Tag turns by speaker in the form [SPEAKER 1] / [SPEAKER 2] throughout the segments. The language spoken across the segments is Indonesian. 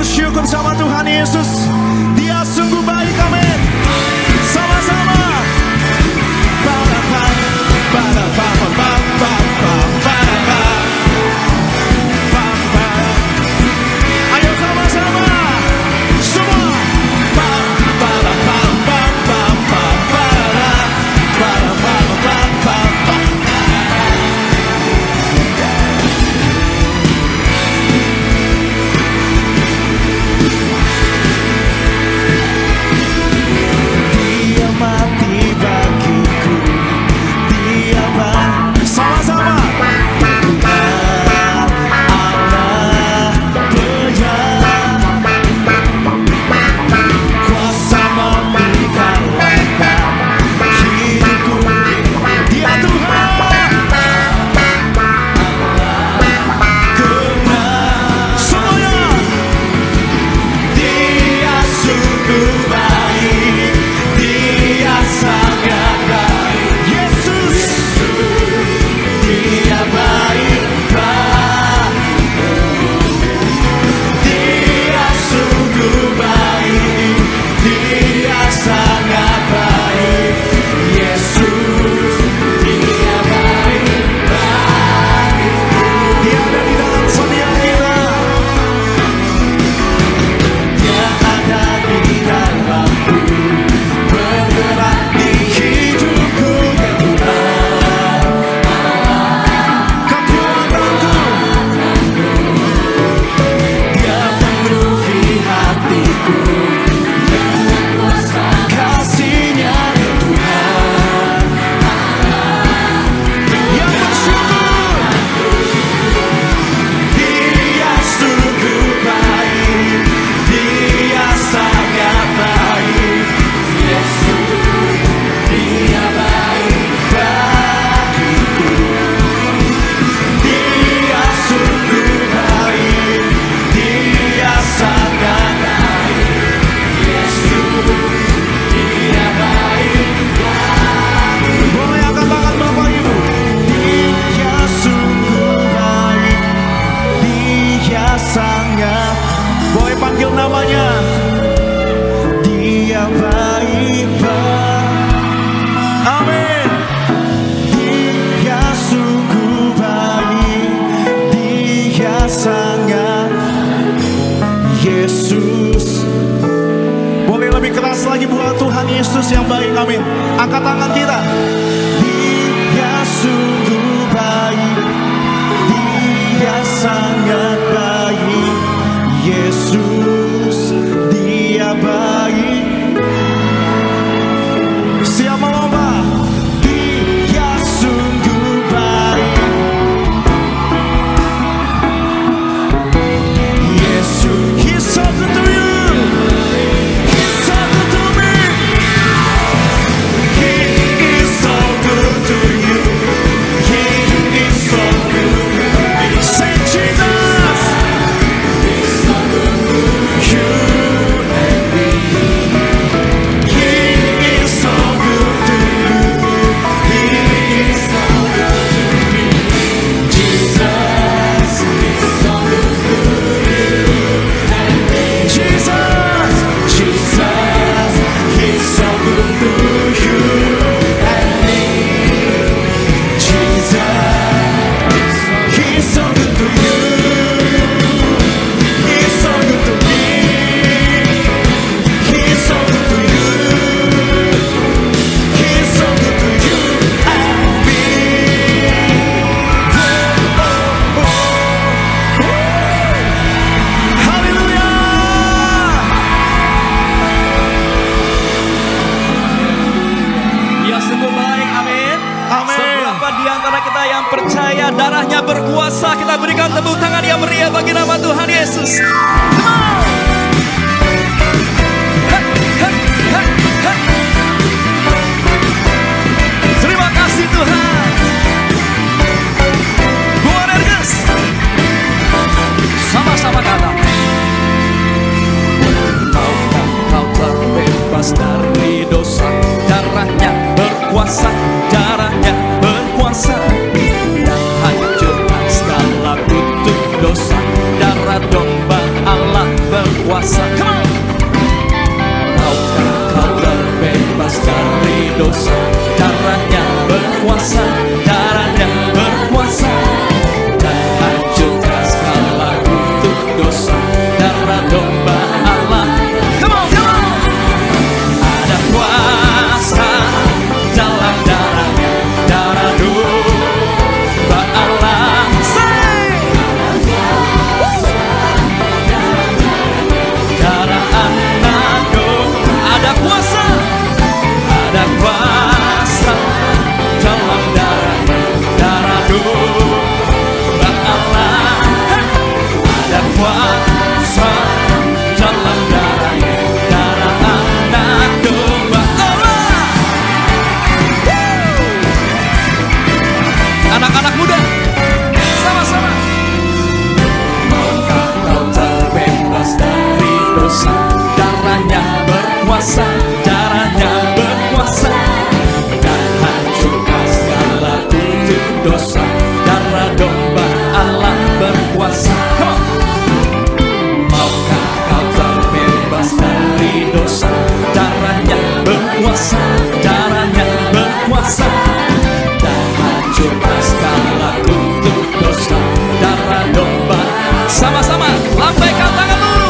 [SPEAKER 1] bersyukur sama Tuhan Yesus. Dia sungguh baik, amin. Sama-sama. Ayo sama-sama. Semua. Dia mati bagiku. Dia mati. Sama-sama. Allah berjalan, kuasa memerdekakan hidupku. Dia Tuhan. Semuanya. Dia sungguh baik. Dia sangat baik. Yesus. Dia baik. Dia sungguh baik. Dia sangat baik. Yesus. Dia baik. Dia ada di dalam setiap kita. Dia ada di dalamku, bergerak di hidupku, ya Tuhan. Kekuatanku. Dia memenuhi hatiku, kasih-Nya, ya Tuhan. Yang bersyukur. Dia sungguh baik. Dia sangat baik. Yesus. Dia baik bagiku. Dia sungguh baik. Dia sangat baik. Yesus. Dia baik bagiku. Boleh angkat tangan Bapak Ibu. Dia sungguh baik. Dia sangat. Boleh panggil namanya. Dia baik, amin. Dia sungguh baik. Dia sangat. Yesus. Boleh lebih keras lagi buat Tuhan Yesus yang baik, amin. Angkat tangan kita. Dia sungguh baik. Dia sangat baik. Yesus. Dia baik. Siap melomba. Dia sungguh baik. Yesus. He's so good to you. He's so good to me. He is so good to you. He is so good to me. Say Jesus. He's so good to you and me. He is so good to you. He is so good to me. Jesus is so good to you and me. Jesus, Jesus, He's so good to you and me. Jesus, He's so good to you. He's so good to me. He's so good to you. He's so good to you and me. Haleluya.
[SPEAKER 2] Dia sungguh baik, amin.
[SPEAKER 1] Amin.
[SPEAKER 2] Seberapa di antara kita yang percaya darahnya berkuasa, kita berikan tepuk tangan yang meriah bagi nama Tuhan Yesus. Come on. Hei, hei, hei, hei. Terima kasih Tuhan. Buat Erges. Sama-sama kata. Tahukah kau terbebas dari dosa? Darahnya berkuasa, darahnya berkuasa. Dan hancurkan segala kutuk dosa. Darah domba Allah berkuasa. berkuasa. Come on. Maukah kau terbebas dari dosa? Darahnya berkuasa, darahnya berkuasa, dan hancurkan segala kutuk dosa. Darah domba Allah. Come on, come on. Ada kuasa dalam darahnya, darah domba Allah. Say, darah anak domba. Ada kuasa, ada kuasa dalam darahnya, darah domba Allah. Ada kuasa dalam darahnya, darah anak domba Allah. Anak-anak muda, sama-sama. Maukah kau terbebas dari dosa? Darahnya berkuasa, darahnya berkuasa, dan hancurkan segala kutuk dosa. Darah domba Allah berkuasa. Come on. Maukah kau terbebas dari dosa? Darahnya berkuasa, darahnya berkuasa, dan hancurkan segala kutuk dosa. Darah domba. Sama-sama lambaikan tanganmu.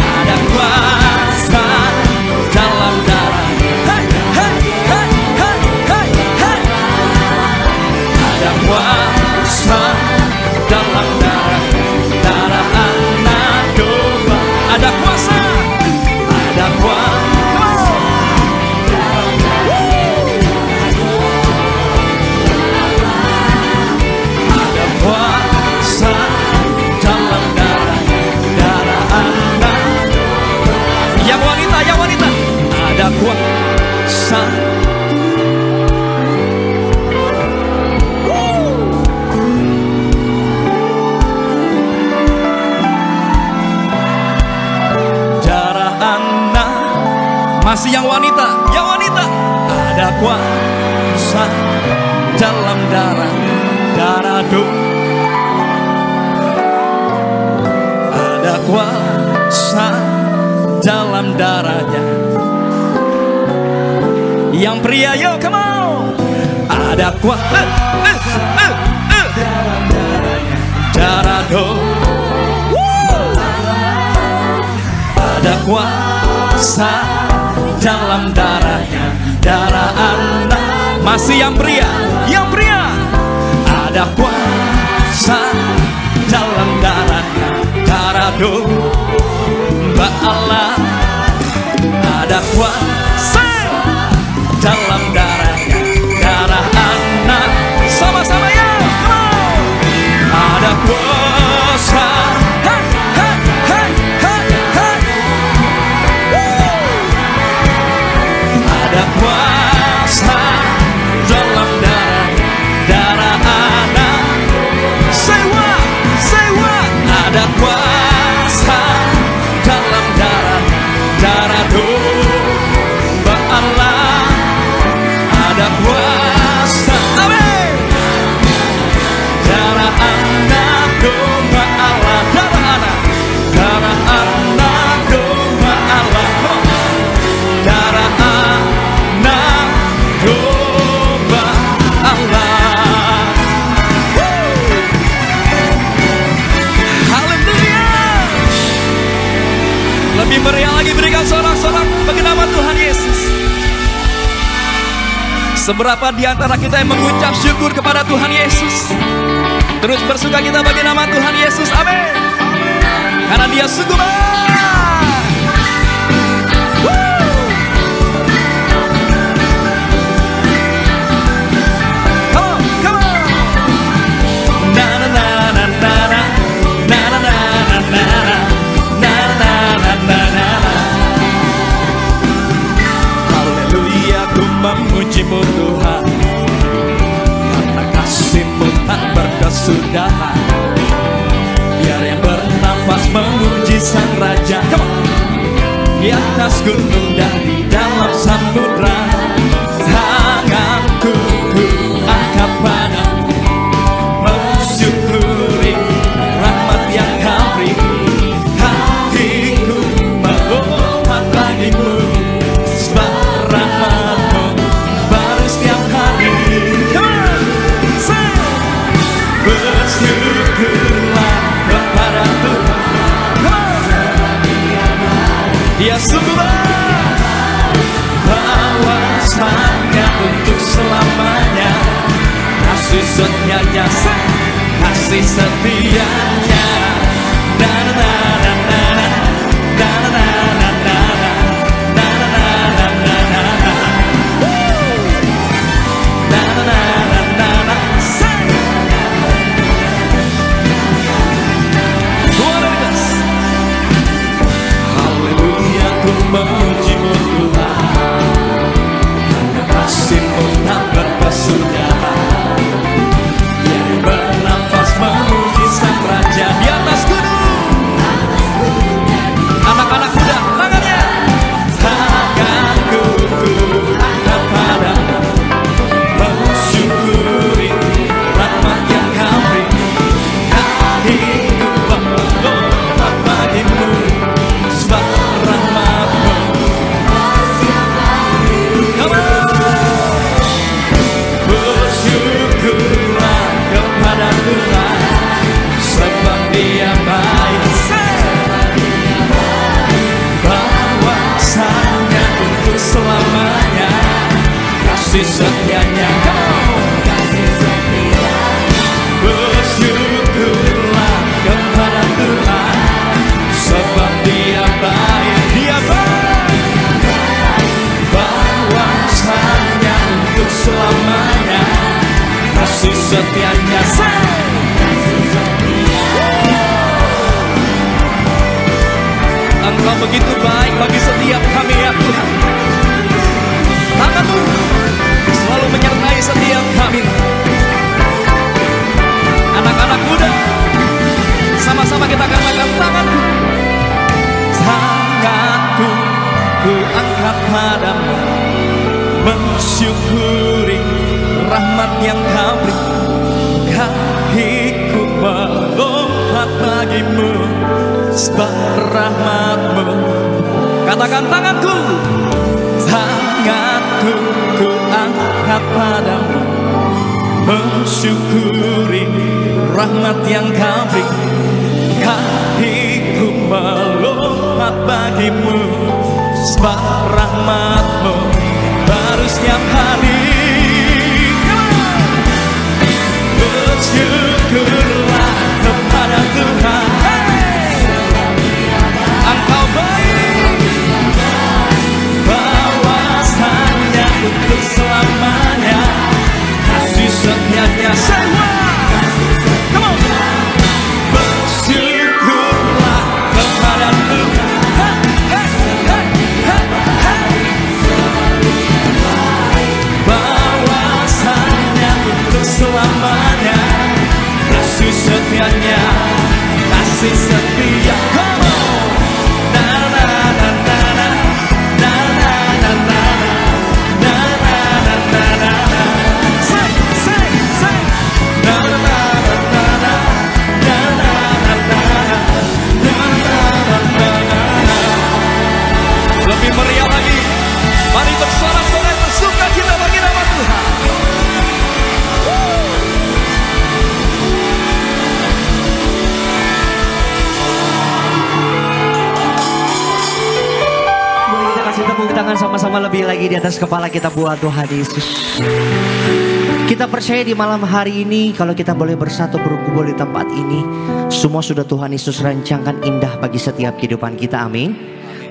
[SPEAKER 2] Ada kuasa dalam darah. Hey, hey, hey, hey, hey, hey. Ada kuasa dalam darah, darah anak domba. Ada kuasa, ada kuasa. Ada kuasa dalam darah, darah anak. Yang wanita, yang wanita. Ada kuasa. Darah anak. Masih yang wanita, yang wanita. Ada kuasa dalam darah, darah domba. Ada kuasa dalam darahnya. Yang pria, yo, come on. Ada kuasa dalam darahnya, darah domba. Ada kuasa dalam darahnya, darah anak. Masih yang pria, yang pria. Ada kuasa dalam darahnya, darah domba Allah. Ada kuasa dalam darahnya, darah anak. Sama-sama ya, come on. Ada kuasa. Hey, hey, hey, hey, hey. Ada kuasa dalam darahnya, darah anak. Say what? Say what? Ada kuasa dalam darahnya, darah domba Allah. Ada kuasa, amin. Darah anak domba Allah, darah anak, darah anak domba Allah. Darah anak domba Allah. Haleluya. Lebih meriah lagi berikan sorak-sorak bagi nama Tuhan Yesus. Seberapa di antara kita yang mengucap syukur kepada Tuhan Yesus? Terus bersuka kita bagi nama Tuhan Yesus, amin. Karena Dia sungguh baik. Come on, come on. Na na na na na na na na na na na na na na na. Haleluya, ku memuji-Mu Tuhan, karena kasih-Mu tak berkesudahan. Biar yang bernafas memuji Sang Raja. Come on. Di atas gunung dan di dalam samudra, tanganku ku angkat padamu, mensyukuri rahmat yang Kau beri. Hatiku Dia sungguh bahwasanya untuk selamanya kasih setianya, kasih setianya. Na na na na na na na na na na na na na na na na. Na na na na na na. Haleluya, ku memuji-Mu Tuhan, karena kasih-Mu tak berkesudahan. Biar bernafas memuji Sang Raja di atas gunung. Anak-anak muda, tangannya. Tanganku ku angkat padamu, mensyukuri rahmat yang Kau beri. Hatiku berdoa bagimu, sebab rahmat-Mu. Come on. Bersyukurlah kepada Tuhan, sebab Dia baik. Bahwasanya untuk selamanya kasih setianya. Bersyukurlah kepada Tuhan, sebab Dia baik. Dia baik. Bahwasanya untuk selamanya kasih setianya. Engkau begitu baik bagi setiap kami ya Tuhan. Tangan-Mu selalu menyertai setiap kami. Anak-anak muda, sama-sama kita katakan tanganku. Tanganku ku angkat padamu, mensyukuri rahmat yang Kau beri. Kakiku melompat bagimu, sebab rahmat-Mu. Katakan tanganku. Tanganku ku angkat padamu, mensyukuri rahmat yang Kau beri. Kakiku melompat bagimu, sebab rahmat-Mu baru setiap hari. Bersyukurlah kepada Tuhan, Engkau baik. Bahwasanya untuk selamanya kasih setianya. Come on. Bersyukurlah kepada Tuhan, bahwasanya untuk selamanya kasih setianya, kasih setia. Come on. Na na na na na na na na na na na na na na. Say na na na na na na na na na na na. Lebih meriah lagi, mari bersorak-sorai bersuka cita bagi nama Tuhan.
[SPEAKER 3] Tepuk tangan sama-sama lebih lagi di atas kepala kita buat Tuhan Yesus. Kita percaya di malam hari ini kalau kita boleh bersatu berkumpul di tempat ini, semua sudah Tuhan Yesus rancangkan indah bagi setiap kehidupan kita. Amin.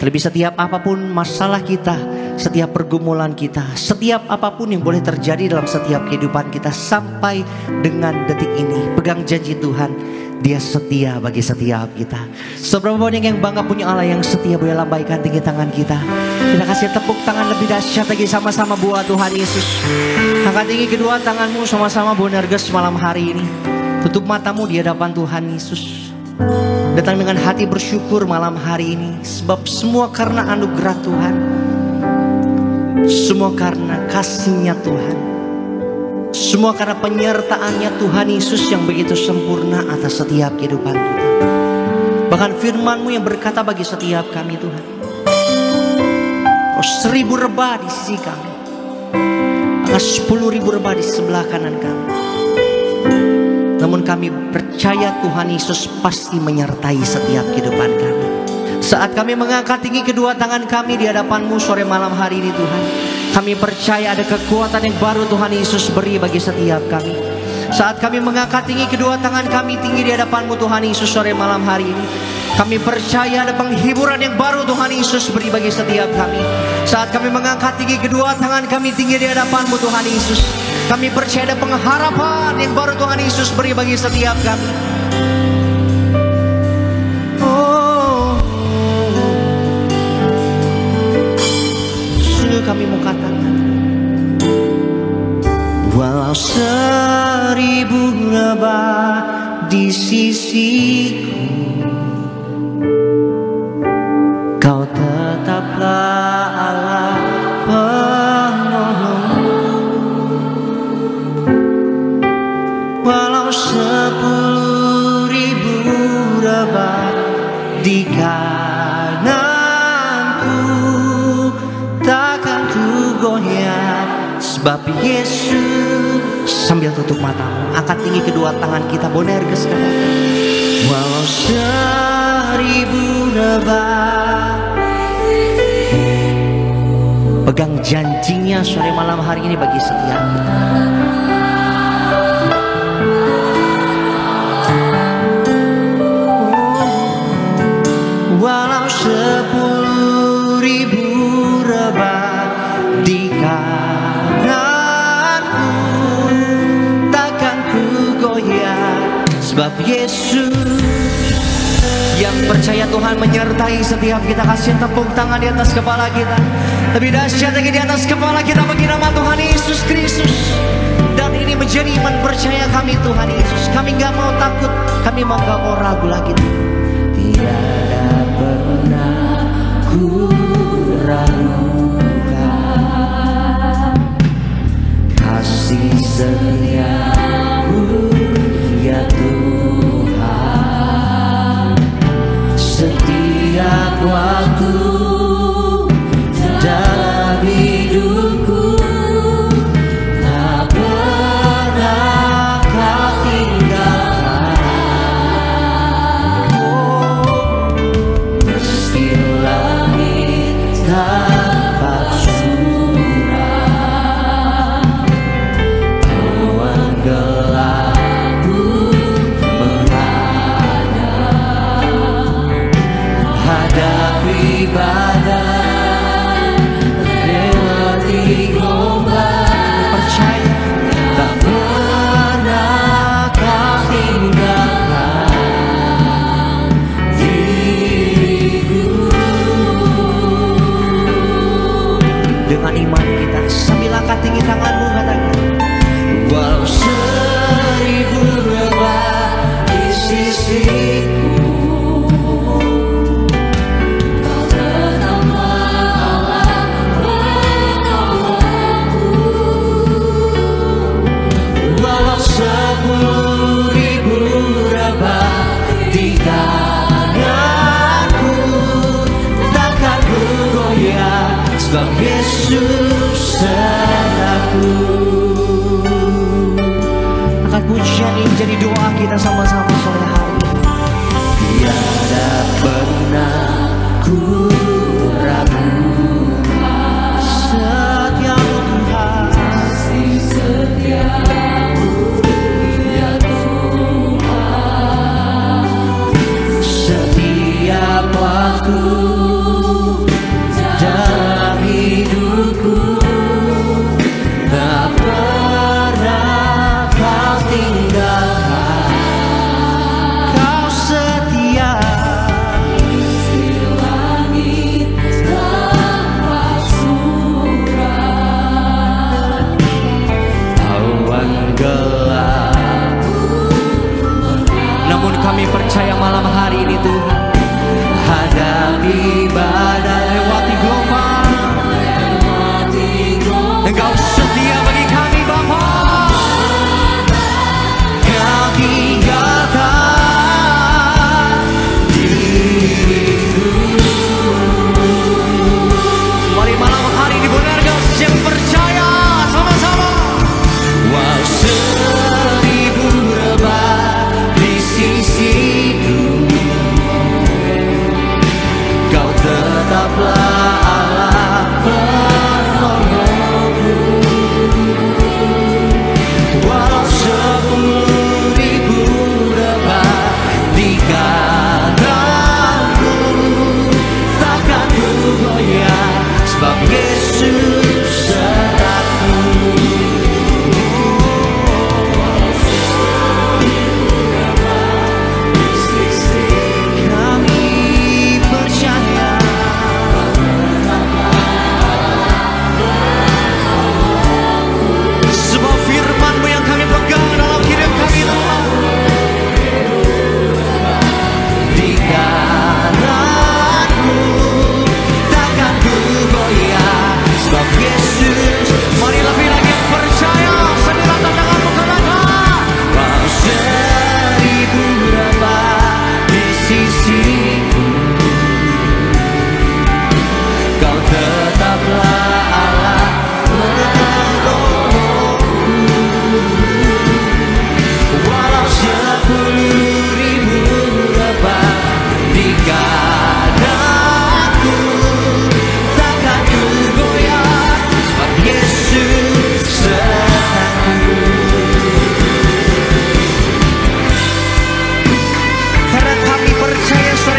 [SPEAKER 3] Terlebih setiap apapun masalah kita, setiap pergumulan kita, setiap apapun yang boleh terjadi dalam setiap kehidupan kita sampai dengan detik ini, pegang janji Tuhan. Dia setia bagi setiap kita. Seberapa banyak yang bangga punya Allah yang setia, boleh lambaikan tinggi tangan kita. Kita kasih tepuk tangan lebih dahsyat lagi sama-sama buat Tuhan Yesus. Angkat tinggi kedua tanganmu sama-sama Bonerges malam hari ini. Tutup matamu di hadapan Tuhan Yesus. Datang dengan hati bersyukur malam hari ini. Sebab semua karena anugerah Tuhan, semua karena kasih-Nya Tuhan, semua karena penyertaannya Tuhan Yesus yang begitu sempurna atas setiap kehidupan kita. Bahkan firman-Mu yang berkata bagi setiap kami Tuhan, oh 1000 rebah di sisi kami, maka 10.000 rebah di sebelah kanan kami. Namun kami percaya Tuhan Yesus pasti menyertai setiap kehidupan kami. Saat kami mengangkat tinggi kedua tangan kami di hadapan-Mu sore malam hari ini Tuhan, kami percaya ada kekuatan yang baru Tuhan Yesus beri bagi setiap kami. Saat kami mengangkat tinggi kedua tangan kami tinggi di hadapan-Mu Tuhan Yesus sore malam hari ini, kami percaya ada penghiburan yang baru Tuhan Yesus beri bagi setiap kami. Saat kami mengangkat tinggi kedua tangan kami tinggi di hadapan-Mu Tuhan Yesus, kami percaya ada pengharapan yang baru Tuhan Yesus beri bagi setiap kami. Sungguh kami mau katakan, walau 1000 lebah di sisiku, Kau tetaplah Allah penolong. Walau 10.000 lebah di kananku, takkan ku goyah, sebab Yesus. Sambil tutup matamu, angkat tinggi kedua tangan kita, Bonerges katakan, walau 1000 lebah. Pegang janjinya sore malam hari ini bagi setiap kita. Walau 10.000 lebah di kananku, takkan ku goyah, sebab Yesus. Yang percaya Tuhan menyertai setiap kita, kasih tepuk tangan di atas kepala kita. Lebih dahsyat lagi di atas kepala kita bagi nama Tuhan Yesus Kristus. Dan ini menjadi iman percaya kami Tuhan Yesus. Kami gak mau takut, kami gak mau ragu lagi. Tiada pernah ku ragukan kasih setia-Mu ya Tuhan. Setiap waktu dalam hidupku, tak pernah Kau tinggalkan. Meski langit tampak suram, awan gelap hadapi badai, lewati gelombang, percaya tak pernah Kau tinggalkan diriku. Dengan iman kita, sambil angkat tinggi tanganmu katakan, walau 1000 lebah di sisiku, sebab Yesus sertaku. Angkat pujian ini jadi doa kita sama-sama sore hari ini. Tiada pernah ku ragu setia-Mu Tuhan, kasih setia-Mu ya Tuhan. Setiap waktu dalam hidupku, tak pernah Kau tinggalkan. Kau setia, meski langit tampak suram, awan gelap. Namun kami percaya malam hari ini Tuhan, hadapi kasihku, Kau tetaplah Allah penolongku. Walau 10.000 rebah di kanan, takkan ku goyah, sebab Yesus sertaku. Karena kami percaya sore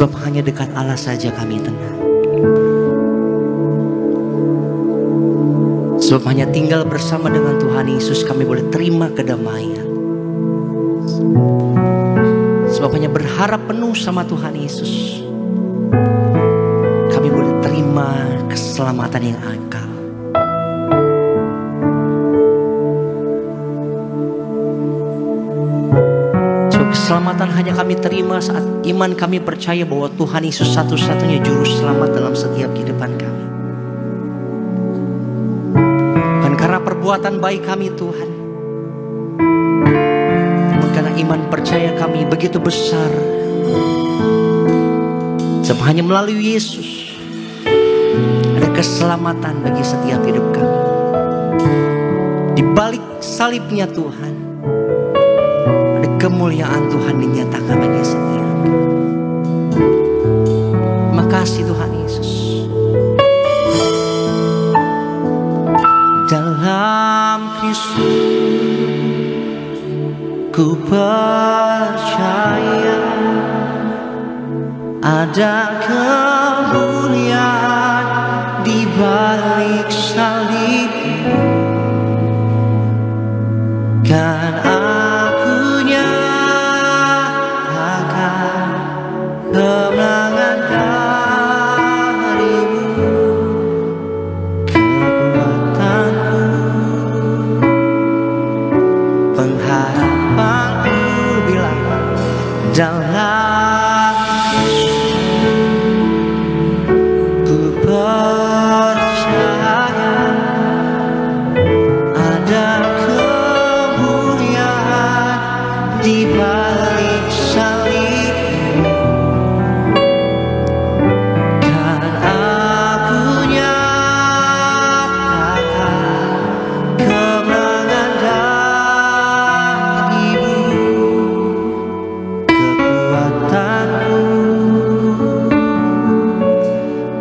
[SPEAKER 3] Sebab hanya dekat Allah saja kami tenang. Sebab hanya tinggal bersama dengan Tuhan Yesus kami boleh terima kedamaian. Sebab hanya berharap penuh sama Tuhan Yesus kami boleh terima keselamatan yang kekal. Sebab keselamatan hanya kami terima saat iman kami percaya bahwa Tuhan Yesus satu-satunya juru selamat dalam setiap kehidupan kami. Bukan karena perbuatan baik kami Tuhan, namun karena iman percaya kami begitu besar. Sebab hanya melalui Yesus ada keselamatan bagi setiap hidup kami. Di balik salibnya Tuhan ada kemuliaan Tuhan dinyatakan bagi setiap kami. Terima kasih Tuhan Yesus. Dalam Kristus ku percaya ada kemuliaan di balik salib. Kan aku nyatakan kemenangan darimu, kekuatanku, pengharapanku, bilang dalam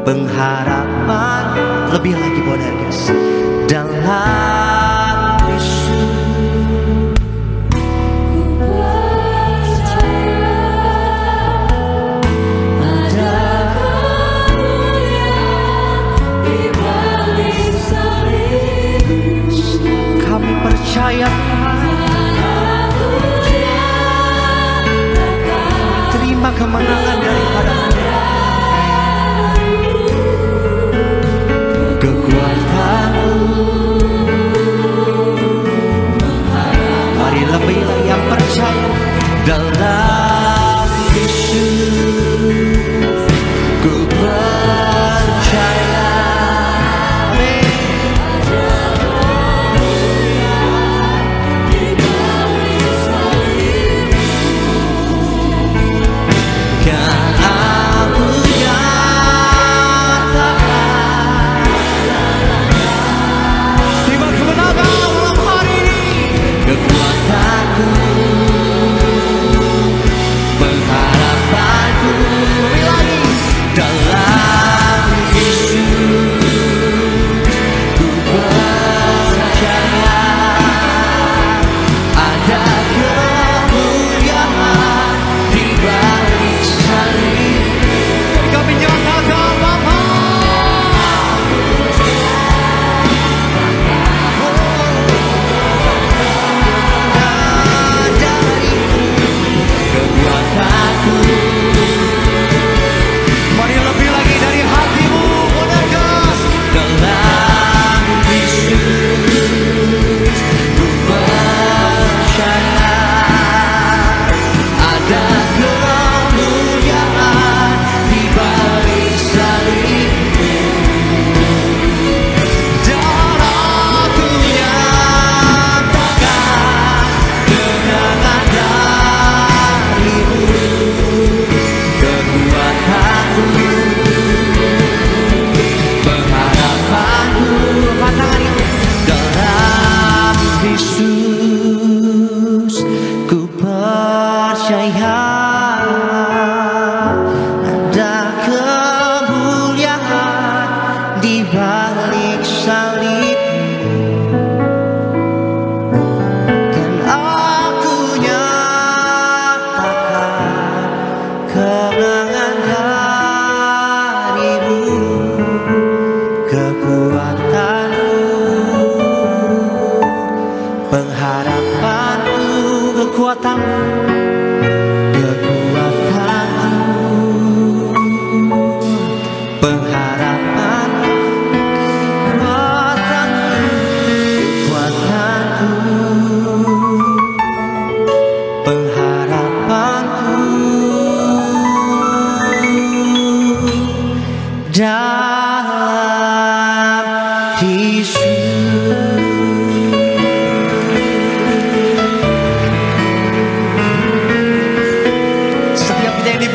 [SPEAKER 3] pengharapan lebih lagi benar guys. Dalam Yesus ku percaya ada kemuliaan di balik salib. Kami percaya terima kemenangan daripada mari lebih yang percaya dalam Yesus ku percaya. Kan aku nyatakan terima kemenangan malam hari ini, kekuatanku,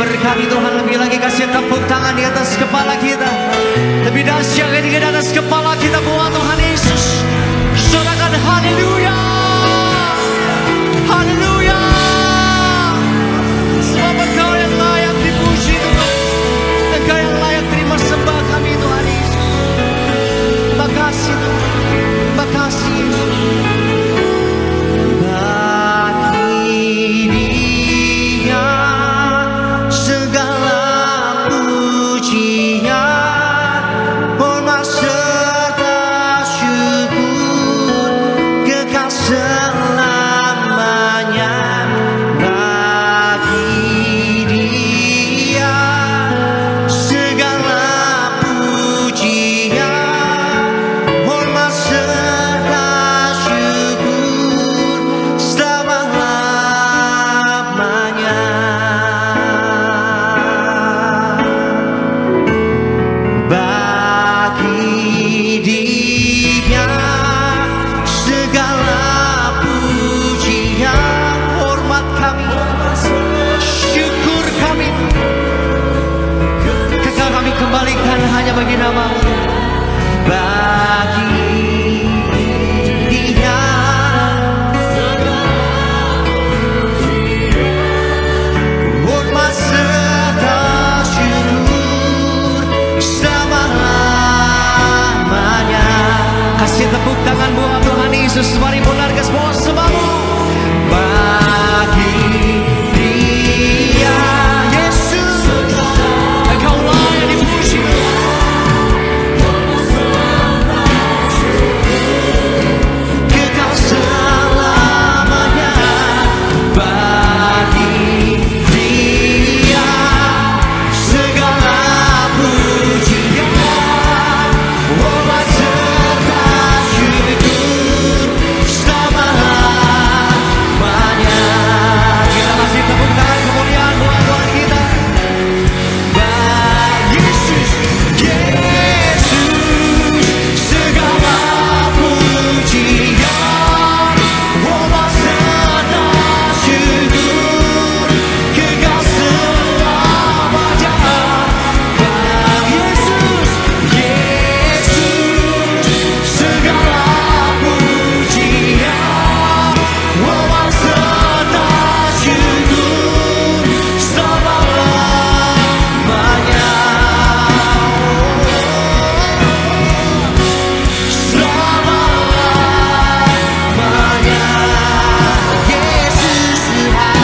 [SPEAKER 3] diberkati Tuhan. Lebih lagi kasih tepuk tangan di atas kepala kita. Lebih dahsyat lagi di atas kepala kita buat Tuhan Yesus. Sorakan haleluya. Haleluya. Sebab Engkau yang layak dipuji Tuhan. Engkau yang layak terima sembah kami Tuhan Yesus. Makasih Tuhan. Makasih. Bagi Dia segala pujian, hormat serta syukur kekal selamanya. Bagi Dia segala pujian, hormat serta syukur selama-lamanya. Bagi Dia segala pujian, hormat kami, syukur kami, kekal kami kembalikan hanya bagi nama-Mu. Bagi Dia hormat serta syukur selama-lamanya. Kasih tepuk tangan buat Tuhan Yesus. Mari benarkan semua sembahmu. Bagi Dia Yesus, Engkau layak dipuji. Kekal selamanya. Bagi Dia segala pujian, hormat serta syukur selama-lamanya. Kita kasih tepuk tangan kemuliaan buat Tuhan kita. Bagi Yesus, Yesus segala pujian, hormat serta syukur kekal selamanya. Bagi Yesus, Yesus segala pujian, hormat serta syukur selama-lamanya. Selama-lamanya. Yesus Tuhan.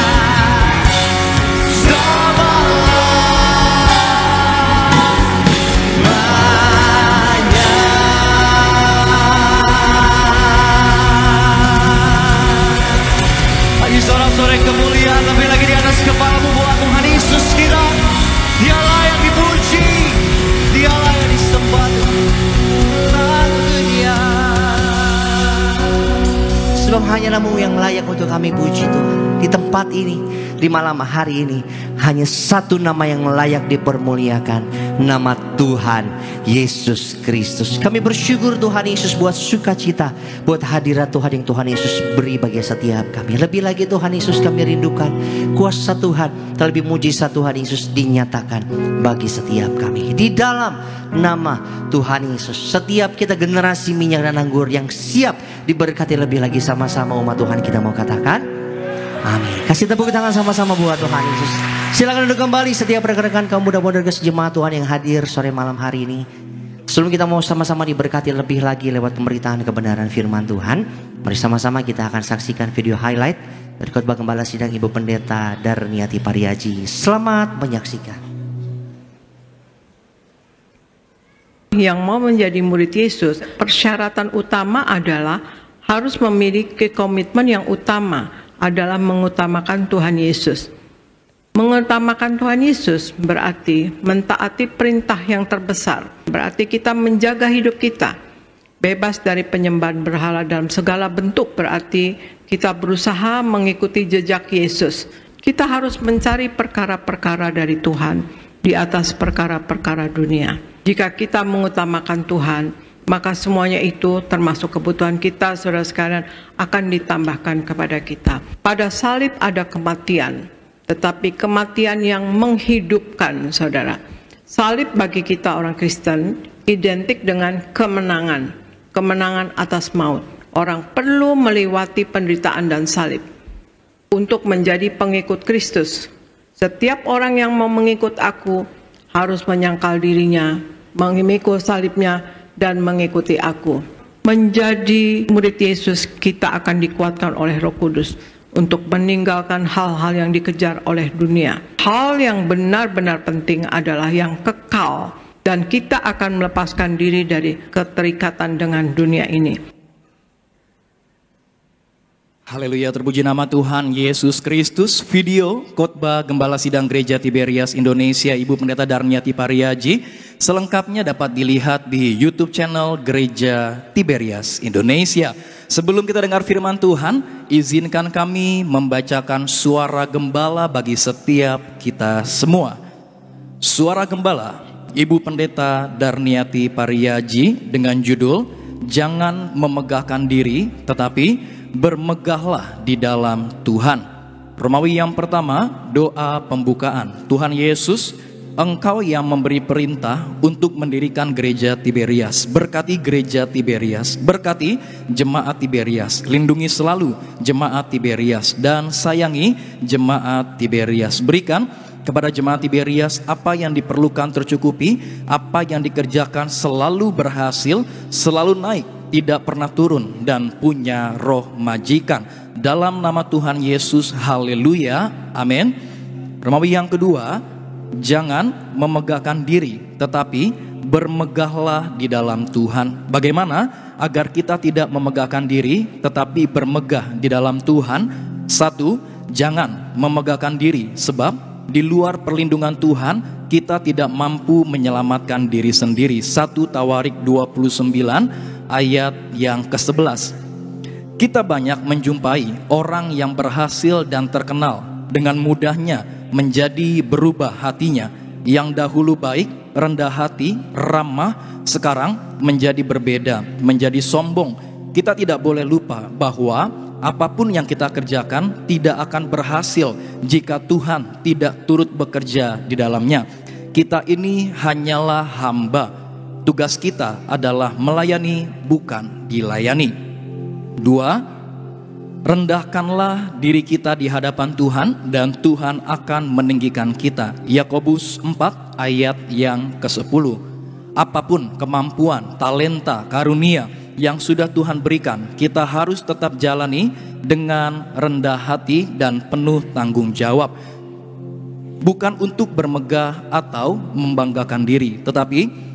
[SPEAKER 3] Bagi sorak-sorai kemuliaan lebih lagi di atas kepala-Mu buat Tuhan Yesus kita. Dia layak dipuji, Dia layak disembah Tuhan. Haleluya. Sebab hanya Nama-Mu yang layak untuk kami puji Tuhan. Di tempat ini, di malam hari ini, hanya satu nama yang layak dipermuliakan, nama Tuhan Yesus Kristus. Kami bersyukur Tuhan Yesus buat sukacita, buat hadirat Tuhan yang Tuhan Yesus beri bagi setiap kami. Lebih lagi Tuhan Yesus, kami rindukan kuasa Tuhan, terlebih mujizat Tuhan Yesus dinyatakan bagi setiap kami. Di dalam nama Tuhan Yesus, setiap kita generasi minyak dan anggur yang siap diberkati lebih lagi sama-sama umat Tuhan, kita mau katakan amin. Kasih tepuk tangan sama-sama buat Tuhan Yesus. Silakan duduk kembali setiap rekan-rekan kaum muda-mudi jemaat Tuhan yang hadir sore malam hari ini. Sebelum kita mau sama-sama diberkati lebih lagi lewat pemberitaan kebenaran firman Tuhan, mari sama-sama kita akan saksikan video highlight dari khotbah gembala sidang Ibu Pendeta Darniati Pariaji. Selamat menyaksikan.
[SPEAKER 4] Yang mau menjadi murid Yesus, persyaratan utama adalah harus memiliki komitmen yang utama adalah mengutamakan Tuhan Yesus. Mengutamakan Tuhan Yesus berarti mentaati perintah yang terbesar. Berarti kita menjaga hidup kita bebas dari penyembahan berhala dalam segala bentuk. Berarti kita berusaha mengikuti jejak Yesus. Kita harus mencari perkara-perkara dari Tuhan di atas perkara-perkara dunia. Jika kita mengutamakan Tuhan, maka semuanya itu termasuk kebutuhan kita, saudara sekalian, akan ditambahkan kepada kita. Pada salib ada kematian, tetapi kematian yang menghidupkan, saudara. Salib bagi kita orang Kristen identik dengan kemenangan, kemenangan atas maut. Orang perlu melewati penderitaan dan salib untuk menjadi pengikut Kristus. Setiap orang yang mau mengikut aku harus menyangkal dirinya, memikul salibnya, dan mengikuti aku. Menjadi murid Yesus, kita akan dikuatkan oleh Roh Kudus untuk meninggalkan hal-hal yang dikejar oleh dunia. Hal yang benar-benar penting adalah yang kekal, dan kita akan melepaskan diri dari keterikatan dengan dunia ini.
[SPEAKER 2] Haleluya, terpuji nama Tuhan Yesus Kristus. Video khotbah Gembala Sidang Gereja Tiberias Indonesia, Ibu Pendeta Darniati Pariaji, selengkapnya dapat dilihat di YouTube channel Gereja Tiberias Indonesia. Sebelum kita dengar firman Tuhan, izinkan kami membacakan suara gembala bagi setiap kita semua. Suara gembala Ibu Pendeta Darniati Pariaji dengan judul Jangan Memegahkan Diri, tetapi bermegahlah di dalam Tuhan. Romawi yang pertama, doa pembukaan. Tuhan Yesus, Engkau yang memberi perintah untuk mendirikan gereja Tiberias. Berkati gereja Tiberias, berkati jemaat Tiberias. Lindungi selalu jemaat Tiberias dan sayangi jemaat Tiberias. Berikan kepada jemaat Tiberias apa yang diperlukan tercukupi, apa yang dikerjakan selalu berhasil, selalu naik, tidak pernah turun, dan punya roh majikan. Dalam nama Tuhan Yesus, haleluya, amin. Romawi yang kedua, jangan memegahkan diri, tetapi bermegahlah di dalam Tuhan. Bagaimana agar kita tidak memegahkan diri, tetapi bermegah di dalam Tuhan? Satu, jangan memegahkan diri, sebab di luar perlindungan Tuhan kita tidak mampu menyelamatkan diri sendiri. 1 Tawarik 29 ayat yang ke-11. Kita banyak menjumpai orang yang berhasil dan terkenal dengan mudahnya menjadi berubah hatinya. Yang dahulu baik, rendah hati, ramah, sekarang menjadi berbeda, menjadi sombong. Kita tidak boleh lupa bahwa apapun yang kita kerjakan tidak akan berhasil jika Tuhan tidak turut bekerja di dalamnya. Kita ini hanyalah hamba. Tugas kita adalah melayani, bukan dilayani. 2, rendahkanlah diri kita di hadapan Tuhan dan Tuhan akan meninggikan kita. Yakobus 4 ayat yang ke-10. Apapun kemampuan, talenta, karunia yang sudah Tuhan berikan, kita harus tetap jalani dengan rendah hati dan penuh tanggung jawab. Bukan untuk bermegah atau membanggakan diri, tetapi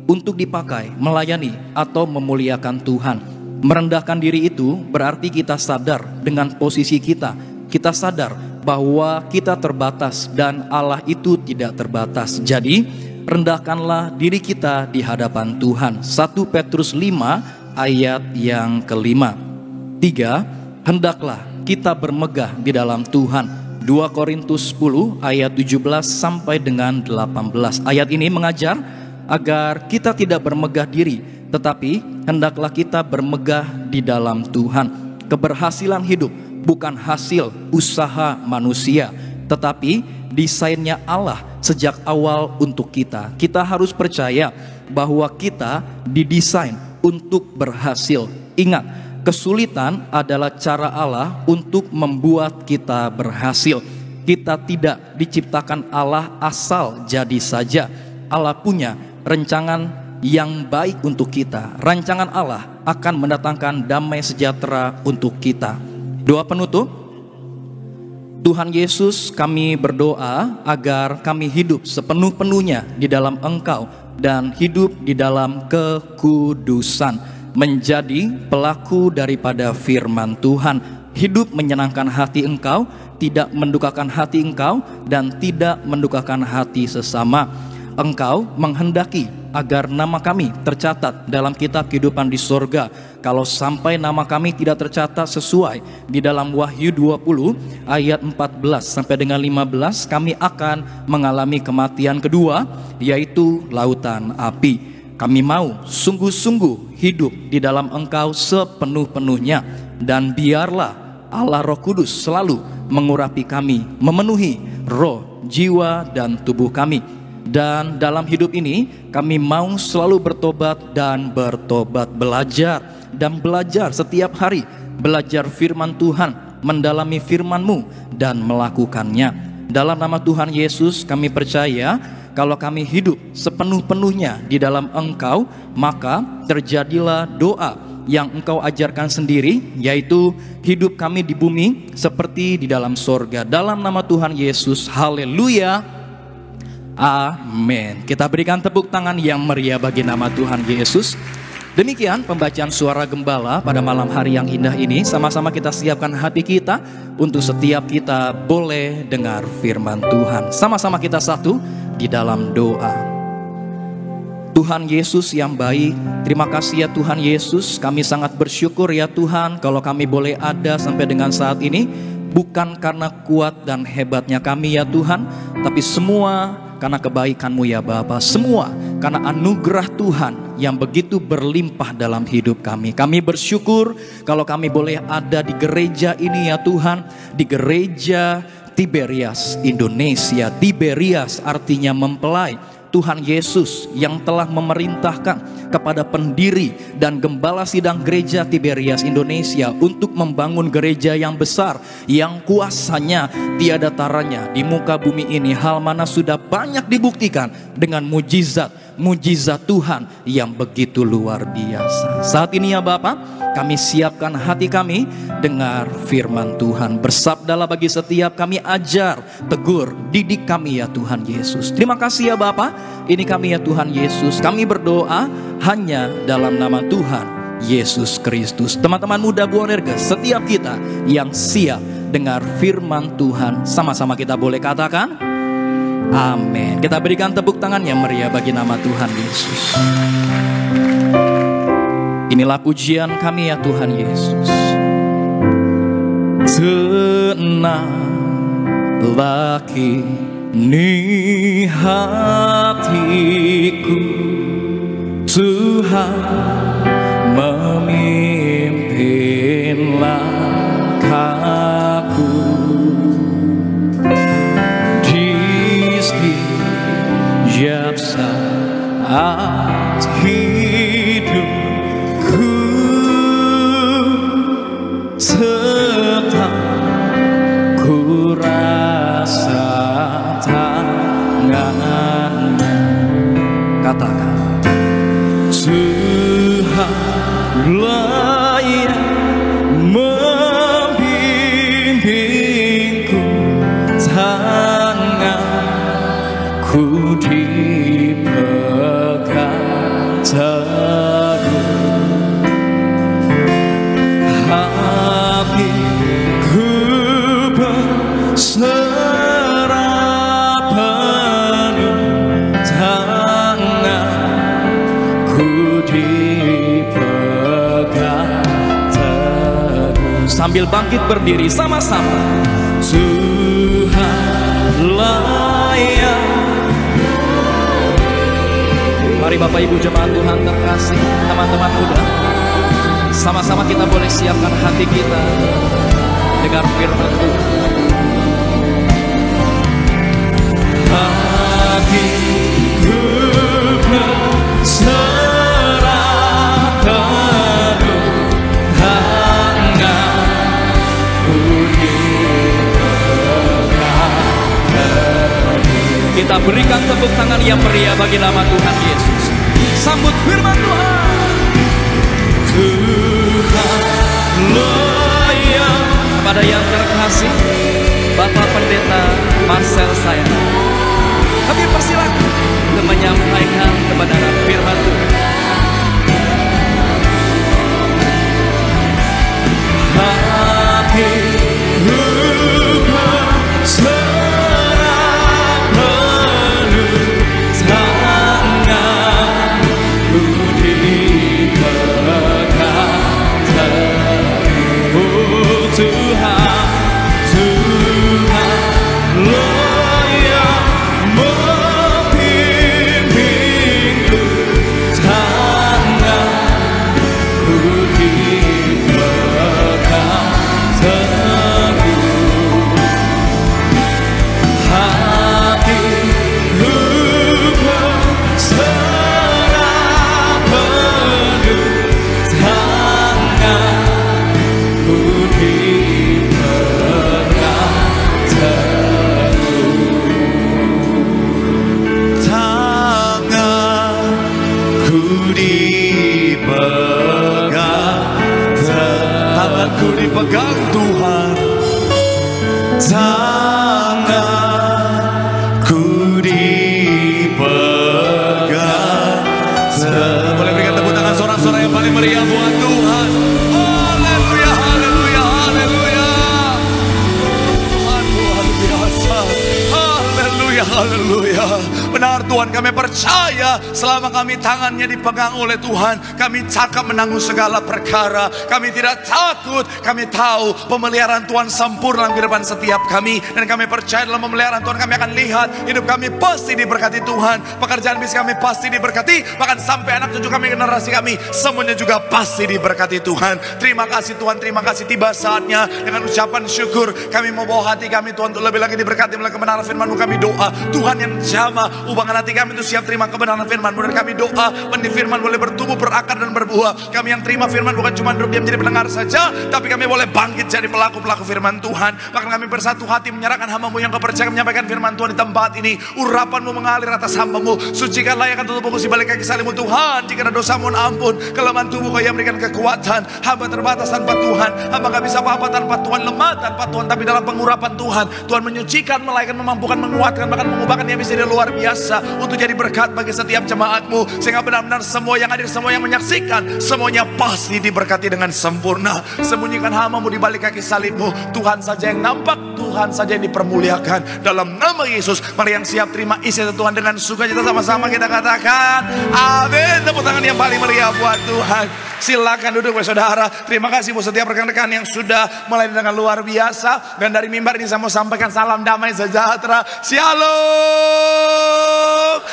[SPEAKER 2] untuk dipakai, melayani, atau memuliakan Tuhan. Merendahkan diri itu berarti kita sadar dengan posisi kita. Kita sadar bahwa kita terbatas dan Allah itu tidak terbatas. Jadi, rendahkanlah diri kita di hadapan Tuhan. 1 Petrus 5 ayat yang ke-5. 3, hendaklah kita bermegah di dalam Tuhan. 2 Korintus 10 ayat 17 sampai dengan 18. Ayat ini mengajar agar kita tidak bermegah diri, tetapi hendaklah kita bermegah di dalam Tuhan. Keberhasilan hidup bukan hasil usaha manusia, tetapi desainnya Allah sejak awal untuk kita. Kita harus percaya bahwa kita didesain untuk berhasil. Ingat, kesulitan adalah cara Allah untuk membuat kita berhasil. Kita tidak diciptakan Allah asal jadi saja. Allah punya rancangan yang baik untuk kita. Rancangan Allah akan mendatangkan damai sejahtera untuk kita. Doa penutup. Tuhan Yesus, kami berdoa agar kami hidup sepenuh-penuhnya di dalam Engkau dan hidup di dalam kekudusan, menjadi pelaku daripada firman Tuhan, hidup menyenangkan hati Engkau, tidak mendukakan hati Engkau, dan tidak mendukakan hati sesama. Engkau menghendaki agar nama kami tercatat dalam kitab kehidupan di sorga. Kalau sampai nama kami tidak tercatat sesuai di dalam Wahyu 20 ayat 14 sampai dengan 15, kami akan mengalami kematian kedua, yaitu lautan api. Kami mau sungguh-sungguh hidup di dalam Engkau sepenuh-penuhnya, dan biarlah Allah Roh Kudus selalu mengurapi kami, memenuhi roh, jiwa, dan tubuh kami. Dan dalam hidup ini kami mau selalu bertobat dan bertobat, belajar dan belajar setiap hari, belajar firman Tuhan, mendalami firman-Mu dan melakukannya. Dalam nama Tuhan Yesus kami percaya kalau kami hidup sepenuh-penuhnya di dalam Engkau, maka terjadilah doa yang Engkau ajarkan sendiri, yaitu hidup kami di bumi seperti di dalam sorga. Dalam nama Tuhan Yesus, haleluya. Amin. Kita berikan tepuk tangan yang meriah bagi nama Tuhan Yesus. Demikian pembacaan suara gembala pada malam hari yang indah ini. Sama-sama kita siapkan hati kita untuk setiap kita boleh dengar firman Tuhan. Sama-sama kita satu di dalam doa. Tuhan Yesus yang baik, terima kasih ya Tuhan Yesus. Kami sangat bersyukur ya Tuhan kalau kami boleh ada sampai dengan saat ini. Bukan karena kuat dan hebatnya kami ya Tuhan, tapi semua karena kebaikan-Mu ya Bapa, semua karena anugerah Tuhan yang begitu berlimpah dalam hidup kami. Kami bersyukur kalau kami boleh ada di gereja ini ya Tuhan, di gereja Tiberias Indonesia. Tiberias artinya mempelai. Tuhan Yesus yang telah memerintahkan kepada pendiri dan gembala sidang gereja Tiberias Indonesia untuk membangun gereja yang besar, yang kuasanya tiada taranya di muka bumi ini. Hal mana sudah banyak dibuktikan dengan mujizat Tuhan yang begitu luar biasa. Saat ini ya Bapa, kami siapkan hati kami dengar firman Tuhan. Bersabdalah bagi setiap kami, ajar, tegur, didik kami ya Tuhan Yesus. Terima kasih ya Bapa. Ini kami ya Tuhan Yesus. Kami berdoa hanya dalam nama Tuhan Yesus Kristus. Teman-teman muda Buonerge, setiap kita yang siap dengar firman Tuhan, sama-sama kita boleh katakan amin. Kita berikan tepuk tangan yang meriah bagi nama Tuhan Yesus. Inilah pujian kami ya Tuhan Yesus. Tenanglah kini hatiku, Tuhan memimpin langkahku. Di setiap saat hidupku, tetap ku rasa tangannya. Katakan, Tuhanlah yang membimbingku, tanganku dipegang teguh. Hatiku berserah penuh, tanganku dipegang teguh. Sambil bangkit berdiri sama-sama. Tuhanlah yang. Mari Bapak Ibu jemaat Tuhan terkasih, teman-teman muda, sama-sama kita boleh siapkan hati kita dengar firman Tuhan. Hatiku berserah penuh, tanganku dipegang teguh. Kita berikan tepuk tangan yang meriah bagi nama Tuhan Yesus. Sambut firman Tuhan. Tuhanlah yang. Kepada yang terkasih Bapak Pendeta Marcel saya, kami persilakan untuk menyampaikan kebenaran firman Tuhan. Hatiku berserah penuh, tanganku dipegang teguh. Tuhan, Tuhanlah
[SPEAKER 1] Haleluya, haleluya. Benar Tuhan, kami percaya selama kami tangannya dipegang oleh Tuhan, kami cakap menanggung segala perkara. Kami tidak takut, kami tahu pemeliharaan Tuhan sempurna dalam kehidupan setiap kami. Dan kami percaya dalam pemeliharaan Tuhan kami akan lihat hidup kami pasti diberkati Tuhan. Pekerjaan bisnis kami pasti diberkati. Bahkan sampai anak cucu kami, generasi kami, semuanya juga pasti diberkati Tuhan. Terima kasih Tuhan, terima kasih. Tiba saatnya dengan ucapan syukur kami mau bawa hati kami Tuhan untuk lebih lagi diberkati melalui kebenaran firman-Mu. Kami doa Tuhan yang jamah, ubahkan hati kami itu siap terima kebenaran firman-Mu. Dan kami doa benih firman boleh bertumbuh, berakar dan berbuah. Kami yang terima firman bukan cuma duduk diam jadi pendengar saja, tapi kami boleh bangkit jadi pelaku-pelaku firman Tuhan. Bahkan kami bersatu hati menyerahkan hamba-Mu yang kepercayaan menyampaikan firman Tuhan di tempat ini. Urapan-Mu mengalir atas hamba-Mu. Sucikanlah yang akan tutup buku si balik kaki salib-Mu Tuhan. Jika ada dosa mohon ampun, kelemahan tubuh Kau yang berikan kekuatan. Hamba terbatas tanpa Tuhan, hamba gak bisa apa-apa tanpa Tuhan, lemah tanpa Tuhan. Tapi dalam pengurapan Tuhan, Tuhan menyucikan, melahirkan, memampukan, menguatkan, bahkan mengubahkan yang bisa luar biasa untuk jadi berkat bagi setiap jemaat-Mu. Sehingga benar-benar semua yang hadir, semua yang menyaksikan, semuanya pasti diberkati dengan sempurna. Sembunyikan hamba-Mu di balik kaki salib-Mu. Tuhan saja yang nampak, Tuhan saja yang dipermuliakan. Dalam nama Yesus, mari yang siap terima isi Tuhan dengan sukacita sama-sama kita katakan amin. Tepuk tangan yang paling meriah buat Tuhan. Silakan duduk saudara. Terima kasih buat setiap rekan-rekan yang sudah mulai dengan luar biasa. Dan dari mimbar ini saya mau sampaikan salam damai sejahtera. Shalom.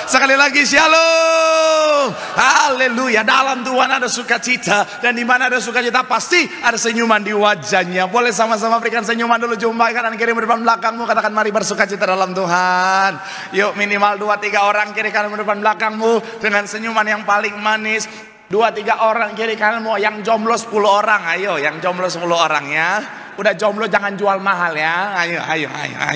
[SPEAKER 1] Sekali lagi shalom. Haleluya. Dalam Tuhan ada sukacita, dan di mana ada sukacita pasti ada senyuman di wajahnya. Boleh sama-sama berikan senyuman dulu, jumpai kanan kiri depan belakangmu, katakan mari bersukacita dalam Tuhan. Yuk minimal 2-3 orang kiri kanan depan belakangmu dengan senyuman yang paling manis. 2-3 orang kiri kananmu. Yang jomblo 10 orang, ayo yang jomblo 10 orang ya. Udah jomblo jangan jual mahal ya. Ayo.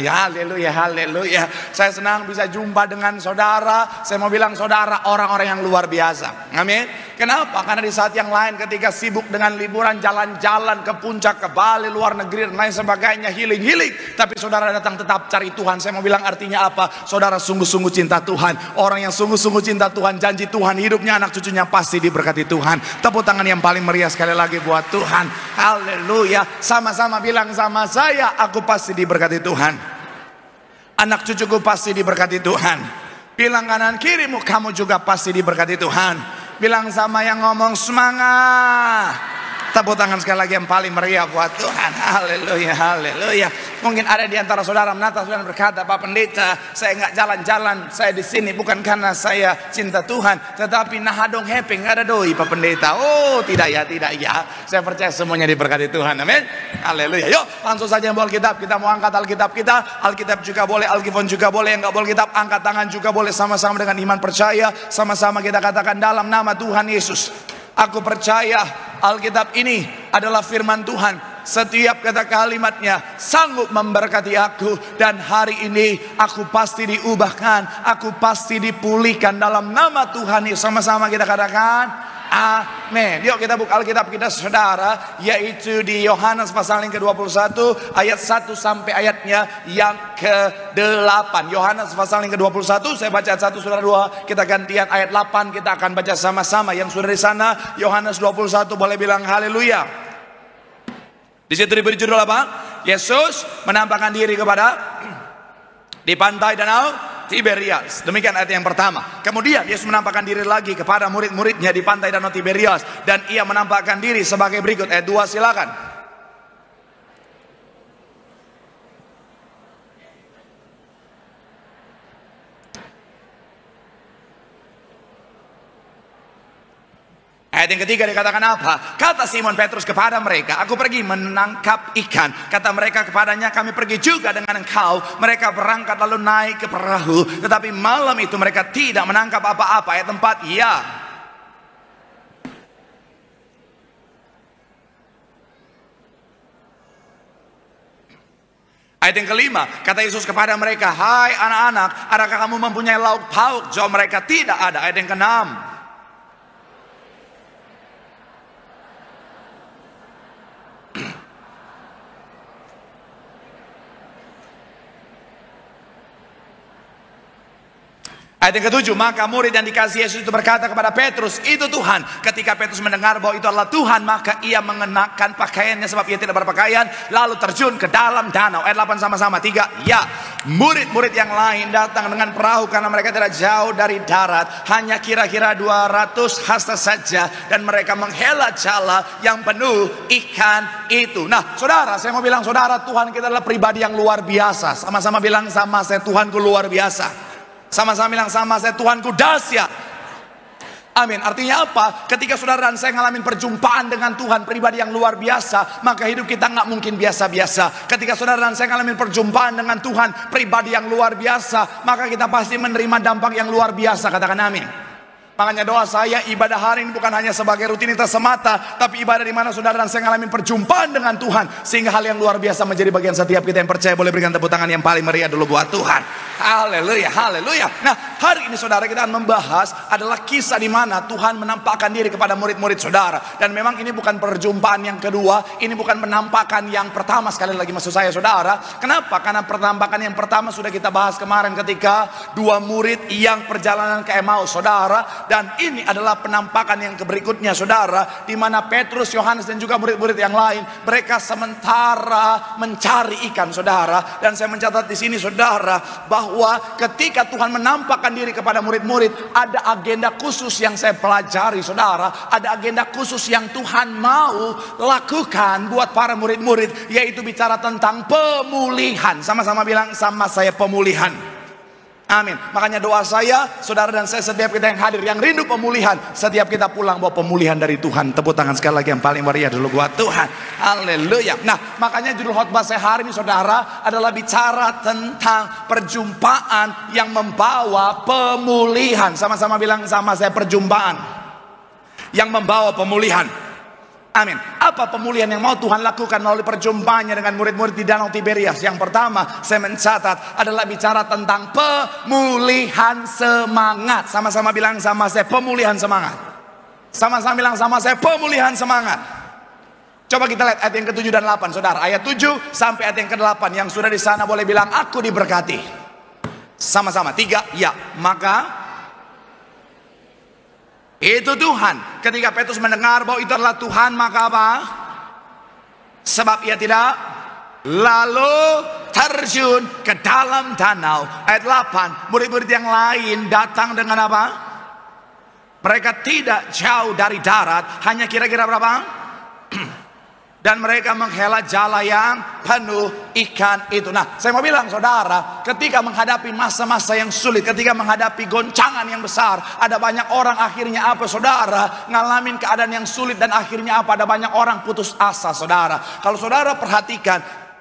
[SPEAKER 1] Haleluya, haleluya. Saya senang bisa jumpa dengan saudara. Saya mau bilang saudara, orang-orang yang luar biasa. Amin. Kenapa? Karena di saat yang lain ketika sibuk dengan liburan, jalan-jalan ke puncak, ke Bali, luar negeri dan lain sebagainya, healing. Tapi saudara datang tetap cari Tuhan. Saya mau bilang artinya apa? Saudara sungguh-sungguh cinta Tuhan. Orang yang sungguh-sungguh cinta Tuhan, janji Tuhan, hidupnya anak cucunya pasti diberkati Tuhan. Tepuk tangan yang paling meriah sekali lagi buat Tuhan. Haleluya. Sama-sama bilang sama saya, aku pasti diberkati Tuhan. Anak cucuku pasti diberkati Tuhan. Bilang kanan kirimu, kamu juga pasti diberkati Tuhan. Bilang sama yang ngomong semangat. Tepuk tangan sekali lagi yang paling meriah buat Tuhan. Haleluya, haleluya. Mungkin ada di antara saudara menatap dan berkata, Pak Pendeta, saya nggak jalan-jalan, saya di sini bukan karena saya cinta Tuhan, tetapi nahadong heping ada doi Pak Pendeta. Oh tidak ya. Saya percaya semuanya diberkati Tuhan. Amin. Haleluya. Yuk langsung saja bawa Alkitab. Kita mau angkat Alkitab kita. Alkitab juga boleh, Alkifon juga boleh. Yang nggak boleh Alkitab, angkat tangan juga boleh. Sama-sama dengan iman percaya. Sama-sama kita katakan dalam nama Tuhan Yesus, aku percaya Alkitab ini adalah firman Tuhan. Setiap kata kalimatnya sanggup memberkati aku. Dan hari ini aku pasti diubahkan, aku pasti dipulihkan dalam nama Tuhan Yesus. Sama-sama kita katakan amin. Yuk kita buka Alkitab kita saudara, yaitu di Yohanes pasal yang ke-21 ayat 1 sampai ayatnya yang ke-8. Yohanes pasal yang ke-21, saya baca ayat 1 saudara 2, kita gantian ayat 8, kita akan baca sama-sama. Yang sudah di sana Yohanes 21 boleh bilang haleluya. Di situ diberi judul apa? Yesus menampakkan diri kepada di pantai danau Tiberias. Demikian ayat yang pertama. Kemudian Yesus menampakkan diri lagi kepada murid-muridnya di pantai danau Tiberias, dan ia menampakkan diri sebagai berikut. Ayat 2 silakan. Ayat yang ketiga dikatakan apa? Kata Simon Petrus kepada mereka, aku pergi menangkap ikan. Kata mereka kepadanya, kami pergi juga dengan engkau. Mereka berangkat lalu naik ke perahu. Tetapi malam itu mereka tidak menangkap apa-apa. Ayat 4, ya. Ayat yang kelima, kata Yesus kepada mereka, hai anak-anak, adakah kamu mempunyai lauk pauk? Jawab mereka, tidak ada. Ayat yang keenam, ayat yang ketujuh, maka murid yang dikasihi Yesus itu berkata kepada Petrus, itu Tuhan. Ketika Petrus mendengar bahwa itu adalah Tuhan, maka ia mengenakan pakaiannya sebab ia tidak berpakaian, lalu terjun ke dalam danau. Ayat 8 sama-sama, 3, ya. murid-murid yang lain datang dengan perahu karena mereka tidak jauh dari darat, hanya kira-kira 200 hasta saja, dan mereka menghela jala yang penuh ikan itu. Nah saudara, saya mau bilang saudara, Tuhan kita adalah pribadi yang luar biasa. Sama-sama bilang sama saya, Tuhanku luar biasa. Sama-sama bilang sama saya, Tuhanku dahsyat. Amin. Artinya apa? Ketika saudara dan saya ngalamin perjumpaan dengan Tuhan, pribadi yang luar biasa, maka hidup kita nggak mungkin biasa-biasa. Ketika saudara dan saya ngalamin perjumpaan dengan Tuhan, pribadi yang luar biasa, maka kita pasti menerima dampak yang luar biasa. Katakan amin. Makanya doa saya, ibadah hari ini bukan hanya sebagai rutinitas semata, tapi ibadah di mana saudara dan saya ngalamin perjumpaan dengan Tuhan, sehingga hal yang luar biasa menjadi bagian setiap kita yang percaya. Boleh berikan tepuk tangan yang paling meriah dulu buat Tuhan. Haleluya, haleluya. Nah hari ini saudara, kita akan membahas adalah kisah di mana Tuhan menampakkan diri kepada murid-murid saudara. Dan memang ini bukan perjumpaan yang kedua, ini bukan penampakan yang pertama. Sekali lagi maksud saya saudara, kenapa? Karena penampakan yang pertama sudah kita bahas kemarin ketika dua murid yang perjalanan ke Emmaus saudara. Dan ini adalah penampakan yang berikutnya saudara, di mana Petrus, Yohanes dan juga murid-murid yang lain, mereka sementara mencari ikan saudara. Dan saya mencatat di sini saudara, bahwa ketika Tuhan menampakkan diri kepada murid-murid, ada agenda khusus yang saya pelajari saudara. Ada agenda khusus yang Tuhan mau lakukan buat para murid-murid, yaitu bicara tentang pemulihan. Sama-sama bilang sama saya, pemulihan. Amin. Makanya doa saya, saudara dan saya, setiap kita yang hadir, yang rindu pemulihan, setiap kita pulang bawa pemulihan dari Tuhan. Tepuk tangan sekali lagi yang paling meriah dulu buat Tuhan. Haleluya. Nah makanya judul khotbah saya hari ini saudara adalah bicara tentang perjumpaan yang membawa pemulihan. Sama-sama bilang sama saya, perjumpaan yang membawa pemulihan. Amin. Apa pemulihan yang mau Tuhan lakukan melalui perjumpaannya dengan murid-murid di Danau Tiberias? Yang pertama saya mencatat adalah bicara tentang pemulihan semangat. Sama-sama bilang sama saya, pemulihan semangat. Sama-sama bilang sama saya, pemulihan semangat. Coba kita lihat ayat yang ke-7 dan 8 saudara. Ayat 7 sampai ayat yang ke-8. Yang sudah di sana boleh bilang aku diberkati. Sama-sama 3 ya. Maka itu Tuhan. Ketika Petrus mendengar bahwa itu adalah Tuhan, maka apa? Sebab ia tidak lalu terjun ke dalam danau. Ayat 8, murid-murid yang lain datang dengan apa? Mereka tidak jauh dari darat, hanya kira-kira berapa? Dan mereka menghela jala yang penuh ikan itu. Nah saya mau bilang saudara, ketika menghadapi masa-masa yang sulit, ketika menghadapi goncangan yang besar, ada banyak orang akhirnya apa saudara? Ngalamin keadaan yang sulit dan akhirnya apa? Ada banyak orang putus asa saudara. Kalau saudara perhatikan,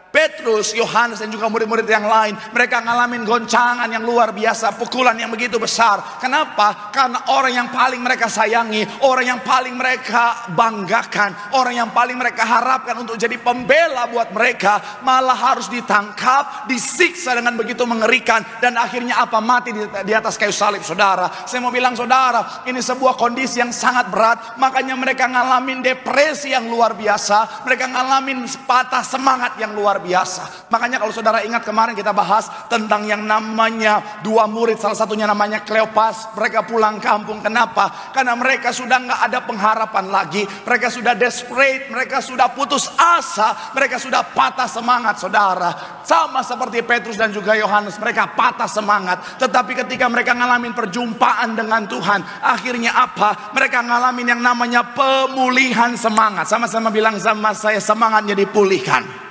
[SPEAKER 1] Petrus, Yohanes dan juga murid-murid yang lain, mereka ngalamin goncangan yang luar biasa, pukulan yang begitu besar. Kenapa? Karena orang yang paling mereka sayangi, orang yang paling mereka banggakan, orang yang paling mereka harapkan untuk jadi pembela buat mereka, malah harus ditangkap, disiksa dengan begitu mengerikan, dan akhirnya apa? Mati di atas kayu salib saudara. Saya mau bilang saudara, ini sebuah kondisi yang sangat berat. Makanya mereka ngalamin depresi yang luar biasa, mereka ngalamin patah semangat yang luar biasa. Makanya kalau saudara ingat kemarin kita bahas tentang yang namanya dua murid, salah satunya namanya Kleopas. Mereka pulang kampung. Kenapa? Karena mereka sudah nggak ada pengharapan lagi. Mereka sudah desperate, mereka sudah putus asa, mereka sudah patah semangat saudara. Sama seperti Petrus dan juga Yohanes, mereka patah semangat. Tetapi ketika mereka ngalamin perjumpaan dengan Tuhan, akhirnya apa? Mereka ngalamin yang namanya pemulihan semangat. Sama-sama bilang sama saya, semangatnya dipulihkan.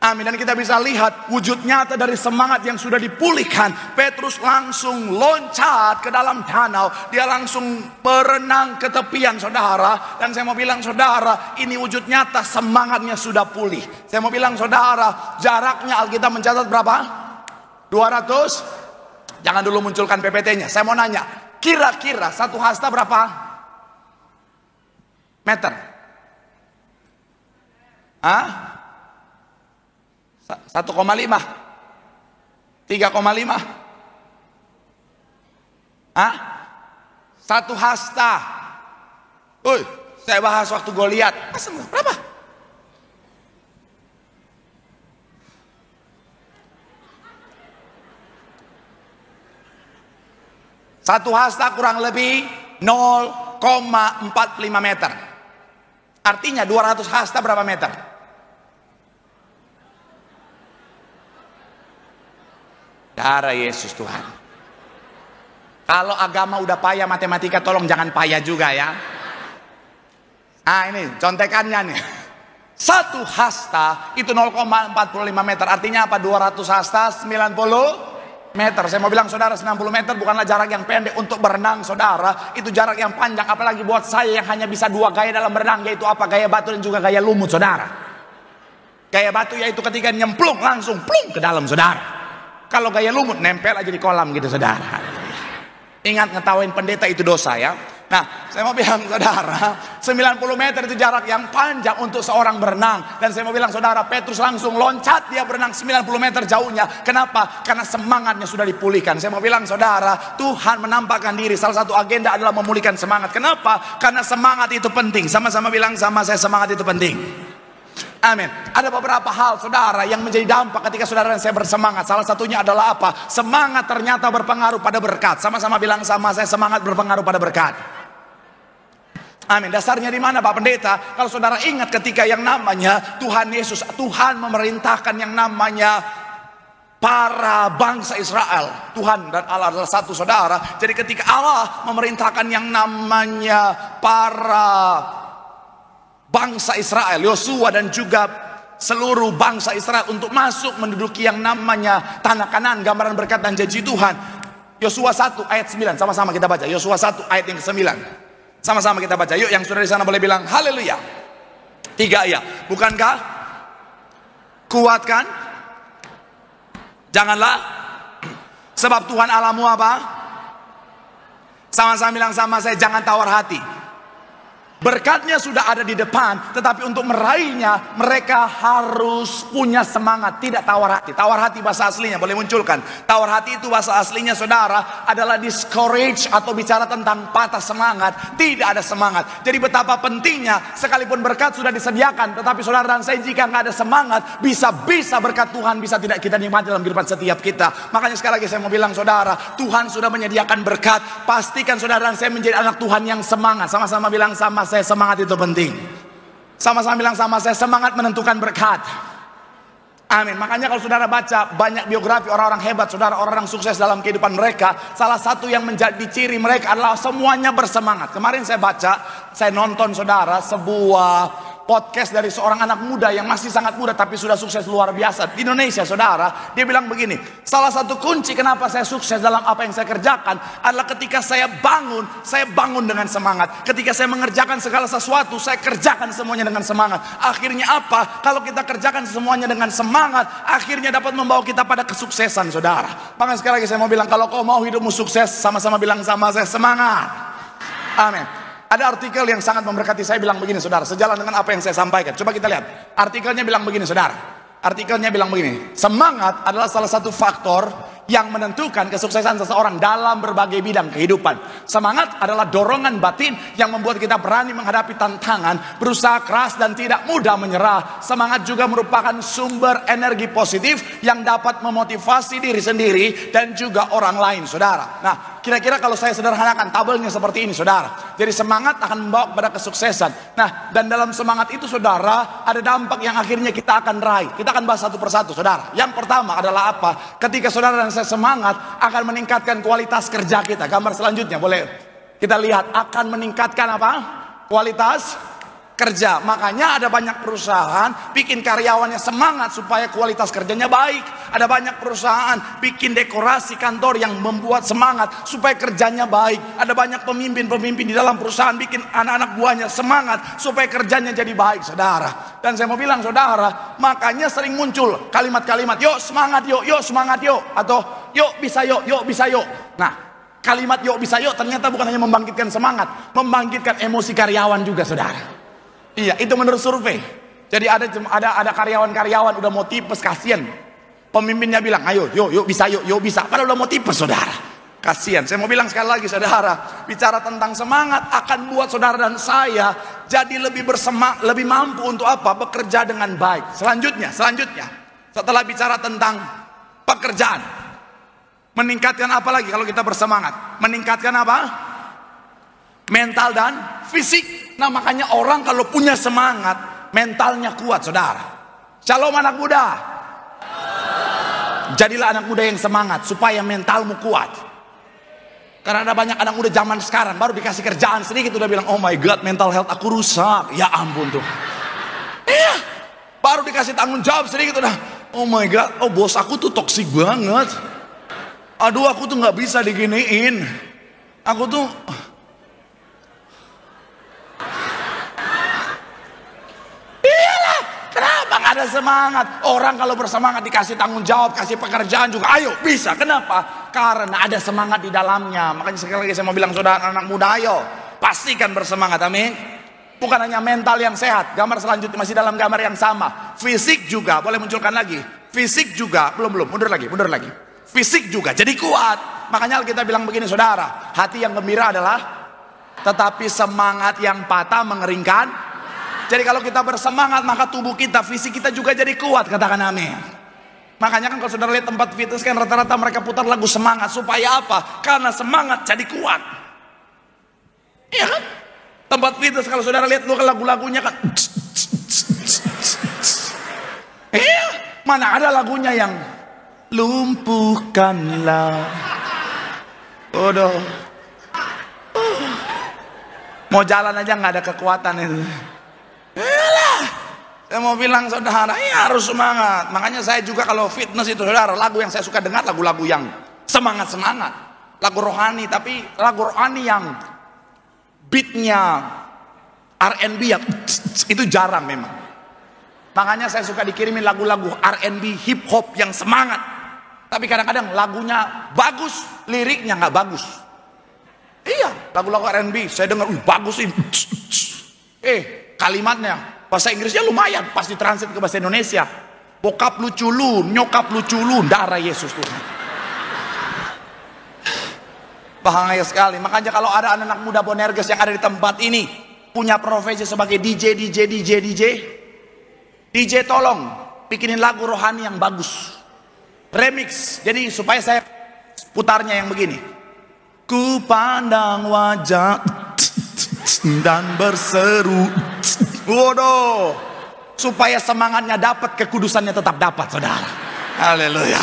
[SPEAKER 1] Amin. Dan kita bisa lihat wujud nyata dari semangat yang sudah dipulihkan. Petrus langsung loncat ke dalam danau. Dia langsung berenang ke tepian saudara. Dan saya mau bilang saudara, ini wujud nyata semangatnya sudah pulih. Saya mau bilang saudara, jaraknya Alkitab mencatat berapa? 200. Jangan dulu munculkan PPT-nya. Saya mau nanya, kira-kira satu hasta berapa meter? Hah? 1,5, 3,5, satu hasta. Saya bahas waktu Goliat. Berapa? Satu hasta kurang lebih 0,45 meter. Artinya 200 hasta berapa meter? Darah Yesus Tuhan. Kalau agama udah payah, matematika tolong jangan payah juga ya. Ini contekannya nih. 1 hasta itu 0,45 meter. Artinya apa? 200 hasta 90 meter. Saya mau bilang saudara, 90 meter bukanlah jarak yang pendek untuk berenang saudara. Itu jarak yang panjang. Apalagi buat saya yang hanya bisa 2 gaya dalam berenang. Yaitu apa? Gaya batu dan juga gaya lumut saudara. Gaya batu yaitu ketika nyemplung langsung plung ke dalam saudara. Kalau gaya lumut nempel aja di kolam gitu saudara. Ingat, ngetawain pendeta itu dosa ya. Nah, saya mau bilang saudara, 90 meter itu jarak yang panjang untuk seorang berenang. Dan saya mau bilang saudara, Petrus langsung loncat, dia berenang 90 meter jauhnya. Kenapa? Karena semangatnya sudah dipulihkan. Saya mau bilang saudara, Tuhan menampakkan diri. Salah satu agenda adalah memulihkan semangat. Kenapa? Karena semangat itu penting. Sama-sama bilang sama saya, semangat itu penting. Amin. Ada beberapa hal saudara yang menjadi dampak ketika saudara dan saya bersemangat. Salah satunya adalah apa? Semangat ternyata berpengaruh pada berkat. Sama-sama bilang sama saya, semangat berpengaruh pada berkat. Amin. Dasarnya di mana Pak Pendeta? Kalau saudara ingat ketika yang namanya Tuhan Yesus, Tuhan memerintahkan yang namanya para bangsa Israel. Tuhan dan Allah adalah satu saudara. Jadi ketika Allah memerintahkan yang namanya para bangsa Israel, Yosua dan juga seluruh bangsa Israel untuk masuk menduduki yang namanya tanah Kanaan, gambaran berkat dan janji Tuhan. Yosua 1 ayat 9, sama-sama kita baca. Yosua 1 ayat yang ke-9. Sama-sama kita baca. Yuk, yang sudah di sana boleh bilang haleluya. 3 ayat. Bukankah kuatkan? Janganlah, sebab Tuhan Allahmu apa? Sama-sama bilang sama saya, jangan tawar hati. Berkatnya sudah ada di depan, tetapi untuk meraihnya mereka harus punya semangat, tidak tawar hati. Tawar hati bahasa aslinya boleh munculkan. Tawar hati itu bahasa aslinya saudara adalah discourage atau bicara tentang patah semangat, tidak ada semangat. Jadi betapa pentingnya sekalipun berkat sudah disediakan, tetapi saudara dan saya jika nggak ada semangat, bisa-bisa berkat Tuhan bisa tidak kita nikmati dalam kehidupan setiap kita. Makanya sekali lagi saya mau bilang saudara, Tuhan sudah menyediakan berkat. Pastikan saudara dan saya menjadi anak Tuhan yang semangat. Sama-sama bilang sama saya, semangat itu penting. Sama-sama bilang sama saya, semangat menentukan berkat. Amin. Makanya kalau saudara baca banyak biografi orang-orang hebat, saudara, orang-orang sukses dalam kehidupan mereka, salah satu yang menjadi ciri mereka adalah semuanya bersemangat. Kemarin saya baca, saya nonton saudara sebuah podcast dari seorang anak muda yang masih sangat muda tapi sudah sukses luar biasa di Indonesia saudara. Dia bilang begini, salah satu kunci kenapa saya sukses dalam apa yang saya kerjakan adalah ketika saya bangun dengan semangat. Ketika saya mengerjakan segala sesuatu, saya kerjakan semuanya dengan semangat. Akhirnya apa? Kalau kita kerjakan semuanya dengan semangat, akhirnya dapat membawa kita pada kesuksesan saudara. Makanya sekali lagi saya mau bilang, kalau kau mau hidupmu sukses, sama-sama bilang sama saya, semangat. Amin. Ada artikel yang sangat memberkati saya bilang begini saudara, sejalan dengan apa yang saya sampaikan. Coba kita lihat. Artikelnya bilang begini saudara. Artikelnya bilang begini. Semangat adalah salah satu faktor yang menentukan kesuksesan seseorang dalam berbagai bidang kehidupan. Semangat adalah dorongan batin yang membuat kita berani menghadapi tantangan, berusaha keras dan tidak mudah menyerah. Semangat juga merupakan sumber energi positif yang dapat memotivasi diri sendiri dan juga orang lain saudara. Nah, kira-kira kalau saya sederhanakan tabelnya seperti ini saudara. Jadi semangat akan membawa kepada kesuksesan. Nah, dan dalam semangat itu saudara, ada dampak yang akhirnya kita akan raih. Kita akan bahas satu persatu saudara. Yang pertama adalah apa? Ketika saudara dan saya semangat, akan meningkatkan kualitas kerja kita. Gambar selanjutnya boleh kita lihat, akan meningkatkan apa? Kualitas kerja. Makanya ada banyak perusahaan bikin karyawannya semangat supaya kualitas kerjanya baik. Ada banyak perusahaan bikin dekorasi kantor yang membuat semangat supaya kerjanya baik. Ada banyak pemimpin-pemimpin di dalam perusahaan bikin anak-anak buahnya semangat supaya kerjanya jadi baik saudara. Dan saya mau bilang saudara, makanya sering muncul kalimat-kalimat, yuk semangat yuk, yuk semangat yuk, atau yuk bisa yuk, yuk bisa yuk. Nah, kalimat yuk bisa yuk ternyata bukan hanya membangkitkan semangat, membangkitkan emosi karyawan juga saudara. Iya, itu menurut survei. Jadi ada karyawan-karyawan udah mau tipes, kasihan. Pemimpinnya bilang, ayo, yuk bisa yuk, yuk bisa. Padahal udah mau tipes saudara. Kasihan. Saya mau bilang sekali lagi saudara, bicara tentang semangat akan buat saudara dan saya jadi lebih lebih mampu untuk apa? Bekerja dengan baik. Selanjutnya, setelah bicara tentang pekerjaan, meningkatkan apa lagi kalau kita bersemangat? Meningkatkan apa? Mental dan fisik. Nah, makanya orang kalau punya semangat, mentalnya kuat saudara. Shalom anak muda. Jadilah anak muda yang semangat supaya mentalmu kuat. Karena ada banyak anak muda zaman sekarang baru dikasih kerjaan sedikit udah bilang, oh my god, mental health aku rusak. Ya ampun tuh. Iya. Baru dikasih tanggung jawab sedikit udah, oh my god, oh bos aku tuh toksik banget. Aduh, aku tuh nggak bisa diginiin. Aku tuh kenapa nggak ada semangat? Orang kalau bersemangat dikasih tanggung jawab, kasih pekerjaan juga, ayo bisa. Kenapa? Karena ada semangat di dalamnya. Makanya sekali lagi saya mau bilang saudara anak muda, ayo pastikan bersemangat, amin. Bukan hanya mental yang sehat. Gambar selanjutnya masih dalam gambar yang sama. Fisik juga, boleh munculkan lagi. Fisik juga, belum, mundur lagi. Fisik juga, jadi kuat. Makanya kita bilang begini saudara, hati yang gembira adalah, tetapi semangat yang patah mengeringkan. Jadi kalau kita bersemangat maka tubuh kita, fisik kita juga jadi kuat, katakan amin. Makanya kan kalau saudara lihat tempat fitness kan rata-rata mereka putar lagu semangat. Supaya apa? Karena semangat jadi kuat. Iya kan? Tempat fitness kalau saudara lihat lagu-lagunya kan, mana ada lagunya yang lumpuhkanlah. Bodoh. Mau jalan aja nggak ada kekuatan itu. Saya mau bilang saudara, harus semangat. Makanya saya juga kalau fitness itu saudara, lagu yang saya suka dengar lagu-lagu yang semangat-semangat. Lagu rohani, tapi lagu rohani yang beatnya R&B yang itu jarang memang. Makanya saya suka dikirimin lagu-lagu R&B hip hop yang semangat. Tapi kadang-kadang lagunya bagus, liriknya nggak bagus. Iya, lagu-lagu R&B saya dengar, bagus ini. Kalimatnya bahasa Inggrisnya lumayan, pas ditranslate ke bahasa Indonesia. Bokap lucu lu, nyokap lucu lu, darah Yesus Tuhan. Bahaya sekali. Makanya kalau ada anak muda Bonerges yang ada di tempat ini punya profesi sebagai DJ, tolong bikinin lagu rohani yang bagus, remix. Jadi supaya saya putarnya yang begini. Ku pandang wajah dan berseru, waduh, supaya semangatnya dapat, kekudusannya tetap dapat, saudara. Haleluya,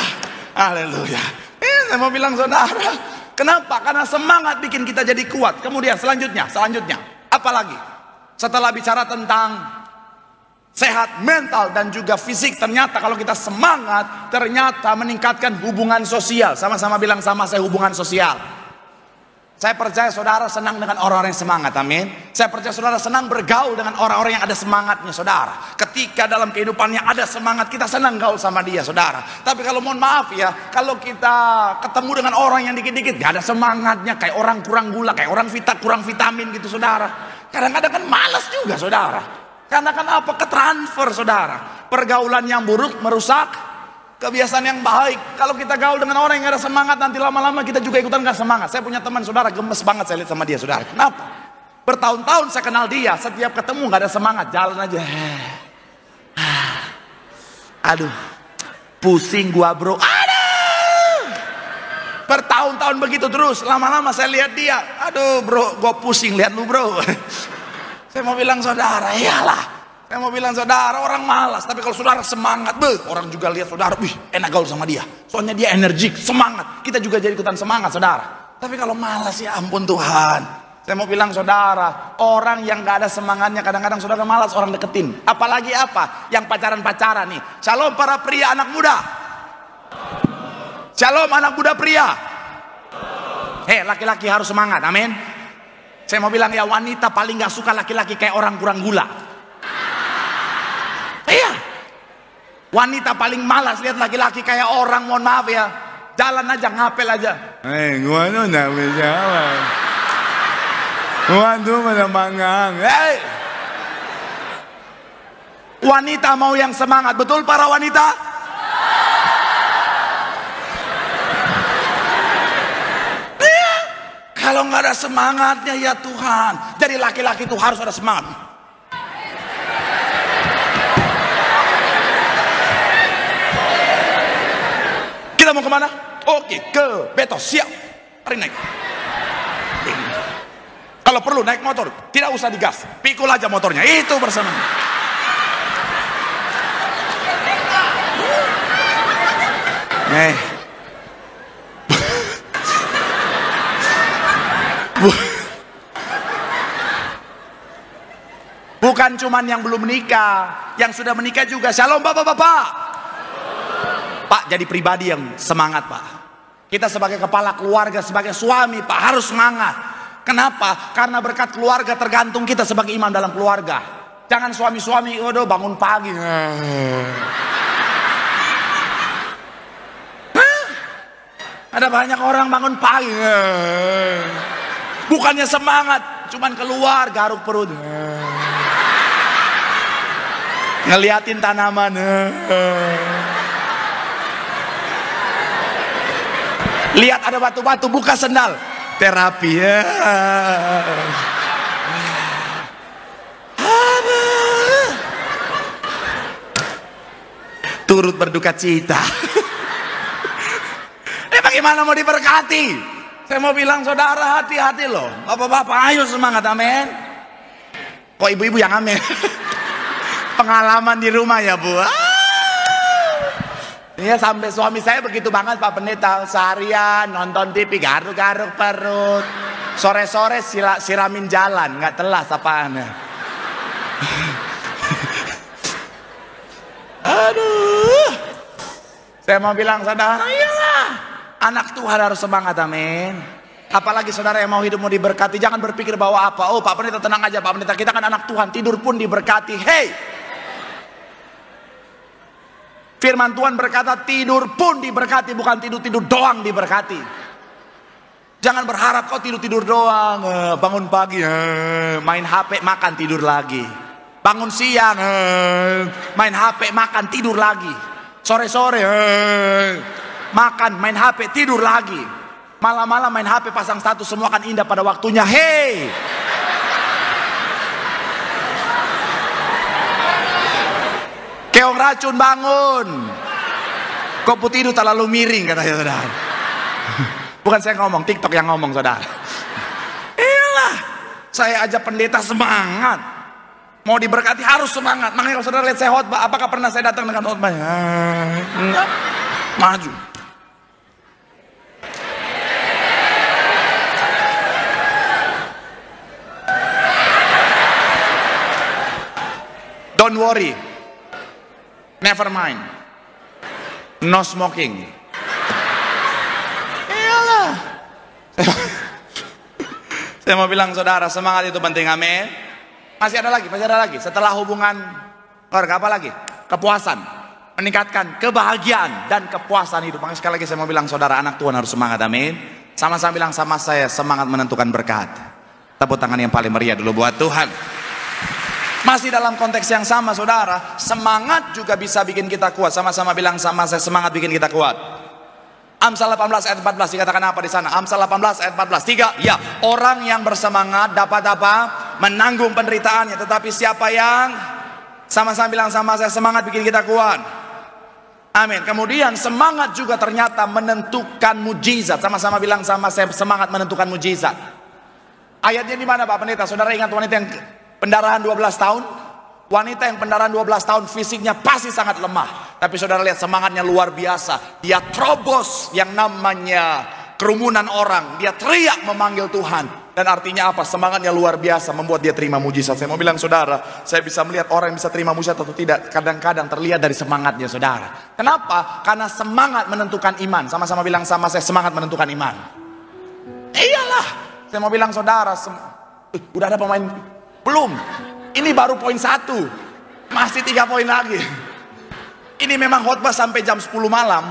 [SPEAKER 1] haleluya. Saya mau bilang saudara, kenapa? Karena semangat bikin kita jadi kuat. Kemudian selanjutnya, apalagi? Setelah bicara tentang sehat mental dan juga fisik, ternyata kalau kita semangat, ternyata meningkatkan hubungan sosial. Sama-sama bilang sama saya, hubungan sosial. Saya percaya saudara senang dengan orang-orang yang semangat, amin. Saya percaya saudara senang bergaul dengan orang-orang yang ada semangatnya, saudara. Ketika dalam kehidupannya ada semangat, kita senang gaul sama dia, saudara. Tapi kalau mohon maaf ya, kalau kita ketemu dengan orang yang dikit-dikit gak ada semangatnya, kayak orang kurang gula, kayak orang kurang vitamin gitu, saudara. Kadang-kadang kan malas juga, saudara. Karena kan apa? Ketransfer, saudara. Pergaulan yang buruk merusak kebiasaan yang baik. Kalau kita gaul dengan orang yang gak ada semangat, nanti lama-lama kita juga ikutan gak semangat. Saya punya teman saudara, gemes banget saya lihat sama dia, saudara. Kenapa? Bertahun-tahun saya kenal dia, setiap ketemu gak ada semangat, jalan aja. Aduh, pusing gua bro. Aduh, bertahun-tahun begitu terus. Lama-lama saya lihat dia, aduh bro, gua pusing lihat lu bro. Saya mau bilang saudara, iyalah. Saya mau bilang saudara, orang malas. Tapi kalau saudara semangat, orang juga lihat saudara, wih enak gaul sama dia. Soalnya dia energik, semangat. Kita juga jadi ikutan semangat, saudara. Tapi kalau malas, ya ampun Tuhan. Saya mau bilang saudara, orang yang gak ada semangatnya, kadang-kadang saudara malas orang deketin. Apalagi apa? Yang pacaran-pacaran nih. Shalom para pria anak muda. Shalom anak muda pria. Laki-laki harus semangat, amin. Saya mau bilang ya, wanita paling gak suka laki-laki kayak orang kurang gula. Iya, wanita paling malas lihat laki-laki kayak orang, mohon maaf ya, jalan aja ngapel aja.
[SPEAKER 2] Gua tuh nggak bisa, gua tuh menemangang.
[SPEAKER 1] Wanita mau yang semangat, betul para wanita? Iya, kalau nggak ada semangatnya ya Tuhan. Jadi laki-laki itu harus ada semangat. Kita mau kemana? Oke, ke Betos, siap. Mari naik. Kalau perlu naik motor, tidak usah digas, pikul aja motornya, itu bersama. Bukan cuman yang belum menikah, yang sudah menikah juga. Shalom bapak-bapak. Pak, jadi pribadi yang semangat Pak. Kita sebagai kepala keluarga, sebagai suami Pak harus semangat. Kenapa? Karena berkat keluarga tergantung kita sebagai imam dalam keluarga. Jangan suami-suami, waduh bangun pagi. Ada banyak orang bangun pagi. Bukannya semangat, cuman keluar garuk perut. Ngeliatin tanaman. Lihat ada batu-batu, buka sendal. Terapi ya. Turut berduka cita. Bagaimana mau diberkati? Saya mau bilang saudara, hati-hati loh. Bapak-bapak ayo semangat, amin. Kok ibu-ibu yang amin? Pengalaman di rumah ya Bu. Iya, sampai suami saya begitu banget Pak Pendeta. Seharian nonton TV garuk-garuk perut. Sore-sore siramin jalan, nggak telas apaan. Aduh. Saya mau bilang saudara, iyalah. Anak Tuhan harus semangat, amin. Apalagi saudara yang mau hidup mau diberkati, jangan berpikir bahwa apa. Oh Pak Pendeta tenang aja Pak Pendeta, kita kan anak Tuhan, tidur pun diberkati. Hey, firman Tuhan berkata tidur pun diberkati, bukan tidur-tidur doang diberkati. Jangan berharap kau tidur-tidur doang, bangun pagi main HP makan tidur lagi. Bangun siang main HP makan tidur lagi. Sore-sore makan main HP tidur lagi. Malam-malam main HP pasang status, semua akan indah pada waktunya. Hey, keong racun bangun. Kok putih itu terlalu miring katanya saudara. Bukan saya ngomong, TikTok yang ngomong saudara. Iyalah, saya aja pendeta semangat. Mau diberkati harus semangat. Makanya kalau saudara lihat saya khotbah, apakah pernah saya datang dengan khotbah? Enggak. Maju. Don't worry. Never mind. No smoking. Iyalah. Saya mau bilang saudara, semangat itu penting, amin. Masih ada lagi. Setelah hubungan keluarga apa lagi? Kepuasan. Meningkatkan kebahagiaan dan kepuasan hidup. Makanya sekali lagi saya mau bilang saudara, anak Tuhan harus semangat, amin. Sama-sama bilang sama saya, semangat menentukan berkat. Tepuk tangan yang paling meriah dulu buat Tuhan. Masih dalam konteks yang sama saudara, semangat juga bisa bikin kita kuat. Sama-sama bilang sama saya, semangat bikin kita kuat. Amsal 18 ayat 14 dikatakan apa di sana? Amsal 18 ayat 14. 3, ya, orang yang bersemangat dapat apa? Menanggung penderitaannya. Tetapi siapa yang sama-sama bilang sama saya, semangat bikin kita kuat. Amin. Kemudian semangat juga ternyata menentukan mujizat. Sama-sama bilang sama saya, semangat menentukan mujizat. Ayatnya di mana Pak Pendeta? Saudara ingat wanita yang pendarahan 12 tahun? Wanita yang pendarahan 12 tahun fisiknya pasti sangat lemah. Tapi saudara lihat semangatnya luar biasa. Dia terobos yang namanya kerumunan orang. Dia teriak memanggil Tuhan. Dan artinya apa? Semangatnya luar biasa membuat dia terima mujizat. Saya mau bilang saudara, saya bisa melihat orang yang bisa terima mujizat atau tidak. Kadang-kadang terlihat dari semangatnya saudara. Kenapa? Karena semangat menentukan iman. Sama-sama bilang sama saya, semangat menentukan iman. Iyalah. Saya mau bilang saudara, udah ada pemain? Belum. Ini baru poin 1. Masih 3 poin lagi. Ini memang khotbah sampai jam 10 malam.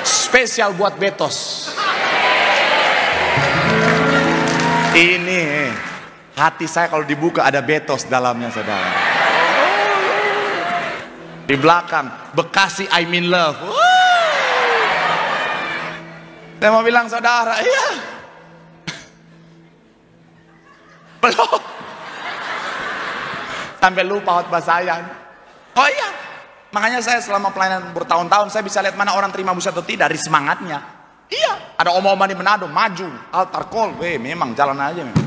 [SPEAKER 1] Spesial buat Betos. Ini hati saya kalau dibuka ada Betos dalamnya saudara. Di belakang Bekasi I'm in love. Saya mau bilang saudara, iya. Belum. Sampai lupa khotbah saya. Oh iya. Makanya saya selama pelayanan bertahun-tahun saya bisa lihat mana orang terima mujizat atau tidak dari semangatnya. Iya. Ada om-oman di Manado maju, altar call, memang jalan aja memang.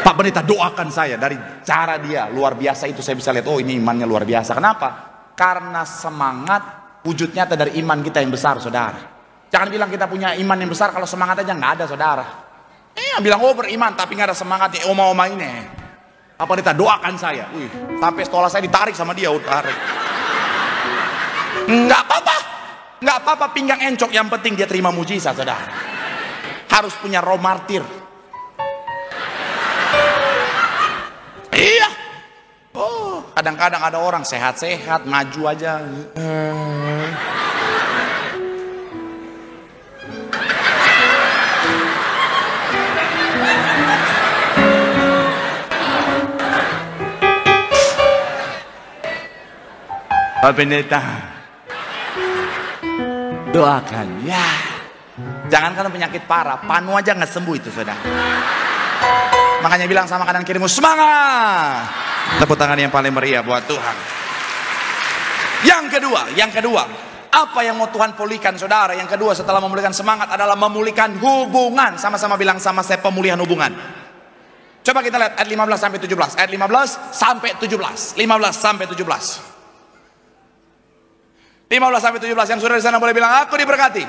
[SPEAKER 5] Pak Pendeta doakan saya. Dari cara dia luar biasa itu saya bisa lihat, oh ini imannya luar biasa. Kenapa? Karena semangat wujud nyata dari iman kita yang besar, saudara. Jangan bilang kita punya iman yang besar kalau semangat aja nggak ada, saudara. Bilang oh beriman tapi nggak ada semangatnya, oma-oma ini. Pak Pendeta doakan saya. Sampai sekolah saya ditarik sama dia, tarik. Nggak apa-apa, nggak apa-apa pinggang encok, yang penting dia terima mujizat, saudara. Harus punya roh martir. Iya. Oh, kadang-kadang ada orang sehat-sehat, maju aja. Pak Pendeta, doakan ya. Jangan karena penyakit parah, panu aja nggak sembuh itu, saudara. Makanya bilang sama kanan kirimu, semangat. Tepuk tangan yang paling meriah buat Tuhan. Yang kedua, apa yang mau Tuhan pulihkan, saudara? Yang kedua setelah memulihkan semangat adalah memulihkan hubungan. Sama-sama bilang sama saya, pemulihan hubungan. Coba kita lihat ayat 15 sampai 17. Ayat 15 sampai 17. 15 sampai 17. 15 sampai 17, yang sudah di sana boleh bilang aku diberkati.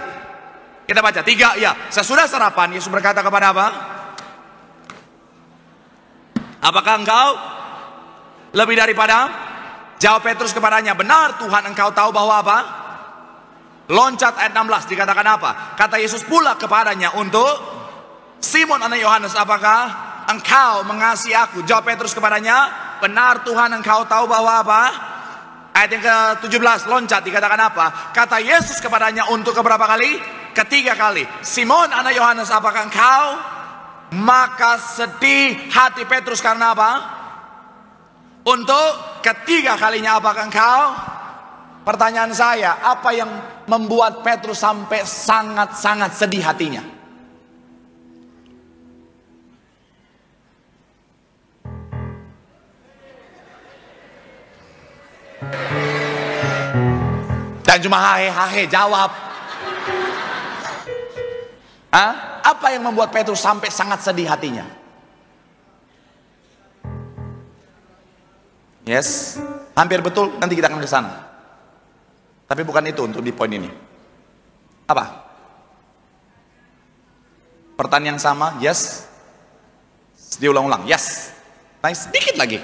[SPEAKER 5] Kita baca 3 ya. Sesudah sarapan Yesus berkata kepada apa? Apakah engkau lebih daripada? Jawab Petrus kepadanya, benar Tuhan, engkau tahu bahwa apa? Loncat ayat 16 dikatakan apa? Kata Yesus pula kepadanya untuk Simon anak Yohanes, apakah engkau mengasihi aku? Jawab Petrus kepadanya, benar Tuhan, engkau tahu bahwa apa? Ayat yang ke-17 loncat dikatakan apa? Kata Yesus kepadanya untuk keberapa kali? Ketiga kali. Simon anak Yohanes, apakah engkau? Maka sedih hati Petrus karena apa? Untuk ketiga kalinya, apakah engkau? Pertanyaan saya, apa yang membuat Petrus sampai sangat-sangat sedih hatinya? Dan cuma hahe jawab. Apa yang membuat Petrus sampai sangat sedih hatinya? Yes, hampir betul, nanti kita akan ke sana. Tapi bukan itu untuk di poin ini. Apa? Pertanyaan yang sama, yes. Diulang-ulang, yes. Nice, sedikit lagi.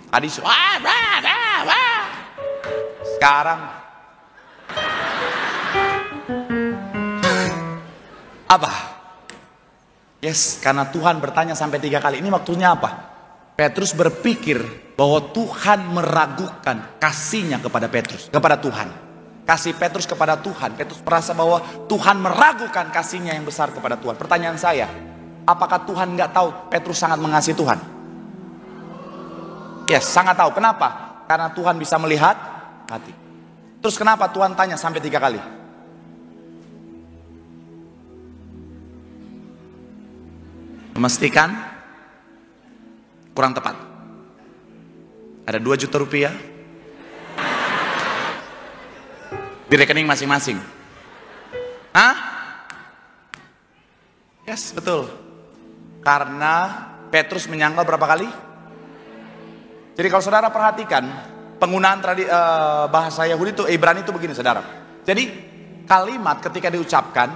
[SPEAKER 5] Adis, sekarang apa? Yes, karena Tuhan bertanya sampai 3 kali. Ini maksudnya apa? Petrus berpikir bahwa Tuhan meragukan kasihnya kepada Petrus, kepada Tuhan. Kasih Petrus kepada Tuhan. Petrus merasa bahwa Tuhan meragukan kasihnya yang besar kepada Tuhan. Pertanyaan saya, apakah Tuhan nggak tahu Petrus sangat mengasihi Tuhan? Yes, sangat tahu. Kenapa? Karena Tuhan bisa melihat hati. Terus kenapa Tuhan tanya sampai 3 kali? Memastikan kurang tepat. Ada 2 juta rupiah di rekening masing-masing. Yes, betul. Karena Petrus menyangkal berapa kali? Jadi kalau saudara perhatikan penggunaan bahasa Yahudi itu Ibrani itu begini, saudara. Jadi kalimat ketika diucapkan,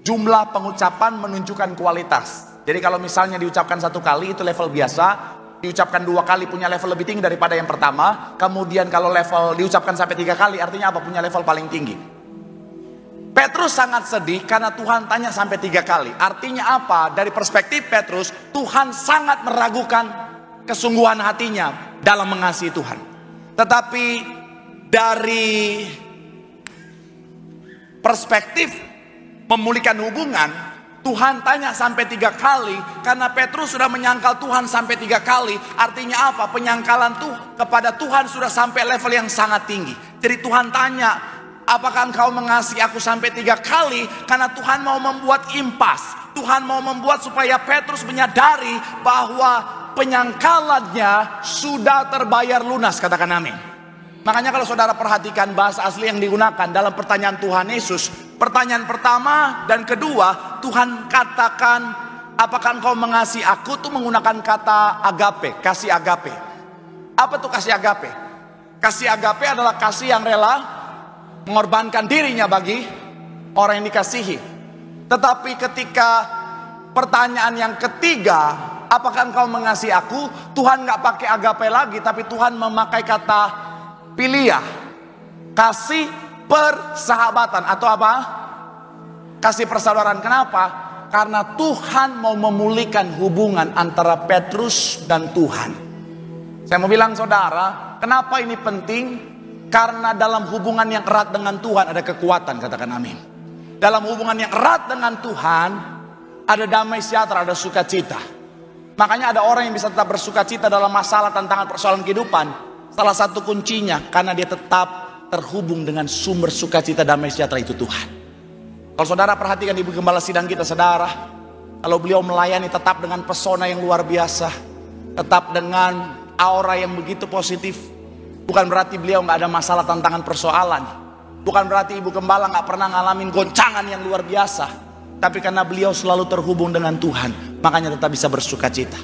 [SPEAKER 5] jumlah pengucapan menunjukkan kualitas. Jadi kalau misalnya diucapkan 1 kali itu level biasa, diucapkan 2 kali punya level lebih tinggi daripada yang pertama. Kemudian kalau level diucapkan sampai 3 kali artinya apa? Punya level paling tinggi. Petrus sangat sedih karena Tuhan tanya sampai 3 kali. Artinya apa? Dari perspektif Petrus, Tuhan sangat meragukan kesungguhan hatinya dalam mengasihi Tuhan. Tetapi dari perspektif memulihkan hubungan, Tuhan tanya sampai 3 kali karena Petrus sudah menyangkal Tuhan sampai 3 kali. Artinya apa? Penyangkalan kepada Tuhan sudah sampai level yang sangat tinggi. Jadi Tuhan tanya, apakah engkau mengasihi aku sampai 3 kali? Karena Tuhan mau membuat impas. Tuhan mau membuat supaya Petrus menyadari bahwa penyangkalannya sudah terbayar lunas. Katakan amin. Makanya kalau saudara perhatikan bahasa asli yang digunakan dalam pertanyaan Tuhan Yesus, pertanyaan pertama dan kedua, Tuhan katakan, apakah engkau mengasihi aku, tuh menggunakan kata agape, kasih agape. Apa tuh kasih agape? Kasih agape adalah kasih yang rela mengorbankan dirinya bagi orang yang dikasihi. Tetapi ketika pertanyaan yang ketiga, apakah engkau mengasihi aku, Tuhan gak pakai agape lagi, tapi Tuhan memakai kata philia, kasih persahabatan atau apa? Kasih persaudaraan. Kenapa? Karena Tuhan mau memulihkan hubungan antara Petrus dan Tuhan. Saya mau bilang saudara, kenapa ini penting? Karena dalam hubungan yang erat dengan Tuhan ada kekuatan, katakan amin. Dalam hubungan yang erat dengan Tuhan ada damai sejahtera, ada sukacita. Makanya ada orang yang bisa tetap bersukacita dalam masalah, tantangan, persoalan kehidupan. Salah satu kuncinya karena dia tetap terhubung dengan sumber sukacita damai sejahtera itu Tuhan. Kalau saudara perhatikan Ibu Gembala sidang kita, saudara, kalau beliau melayani tetap dengan pesona yang luar biasa, tetap dengan aura yang begitu positif. Bukan berarti beliau gak ada masalah, tantangan, persoalan. Bukan berarti Ibu Gembala gak pernah ngalamin goncangan yang luar biasa. Tapi karena beliau selalu terhubung dengan Tuhan, makanya tetap bisa bersukacita.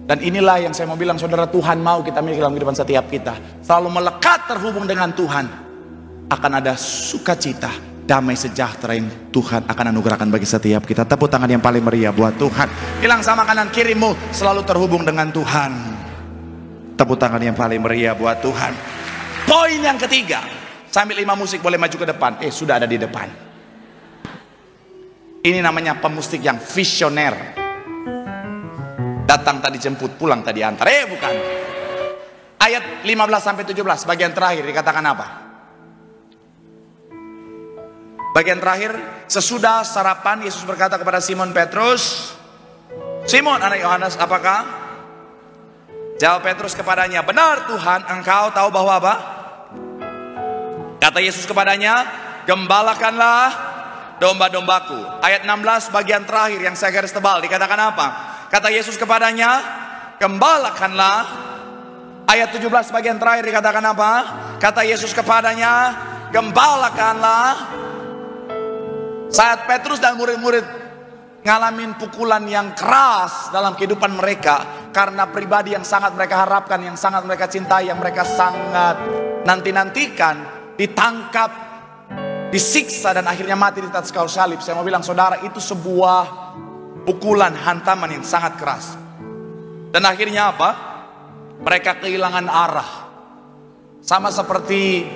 [SPEAKER 5] Dan inilah yang saya mau bilang, saudara, Tuhan mau kita miliki dalam kehidupan setiap kita. Selalu melekat terhubung dengan Tuhan, akan ada sukacita, damai sejahtera yang Tuhan akan anugerahkan bagi setiap kita. Tepuk tangan yang paling meriah buat Tuhan. Bilang sama kanan kirimu, selalu terhubung dengan Tuhan. Tepuk tangan yang paling meriah buat Tuhan. Poin yang ketiga, sambil 5 musik boleh maju ke depan. Sudah ada di depan. Ini namanya pemusik yang visioner. Datang tadi jemput, pulang tadi antar. Bukan. Ayat 15-17 bagian terakhir dikatakan apa? Bagian terakhir, sesudah sarapan Yesus berkata kepada Simon Petrus, Simon anak Yohanes, apakah? Jawab Petrus kepadanya, benar Tuhan, engkau tahu bahwa apa? Kata Yesus kepadanya, gembalakanlah domba-dombaku. Ayat 16 bagian terakhir yang saya garis tebal dikatakan apa? Kata Yesus kepadanya, gembalakanlah. Ayat 17 bagian terakhir dikatakan apa? Kata Yesus kepadanya, gembalakanlah. Saat Petrus dan murid-murid ngalamin pukulan yang keras dalam kehidupan mereka, karena pribadi yang sangat mereka harapkan, yang sangat mereka cintai, yang mereka sangat nanti-nantikan, ditangkap, disiksa, dan akhirnya mati di atas kayu salib. Saya mau bilang saudara, itu sebuah pukulan, hantaman yang sangat keras. Dan akhirnya apa? Mereka kehilangan arah. Sama seperti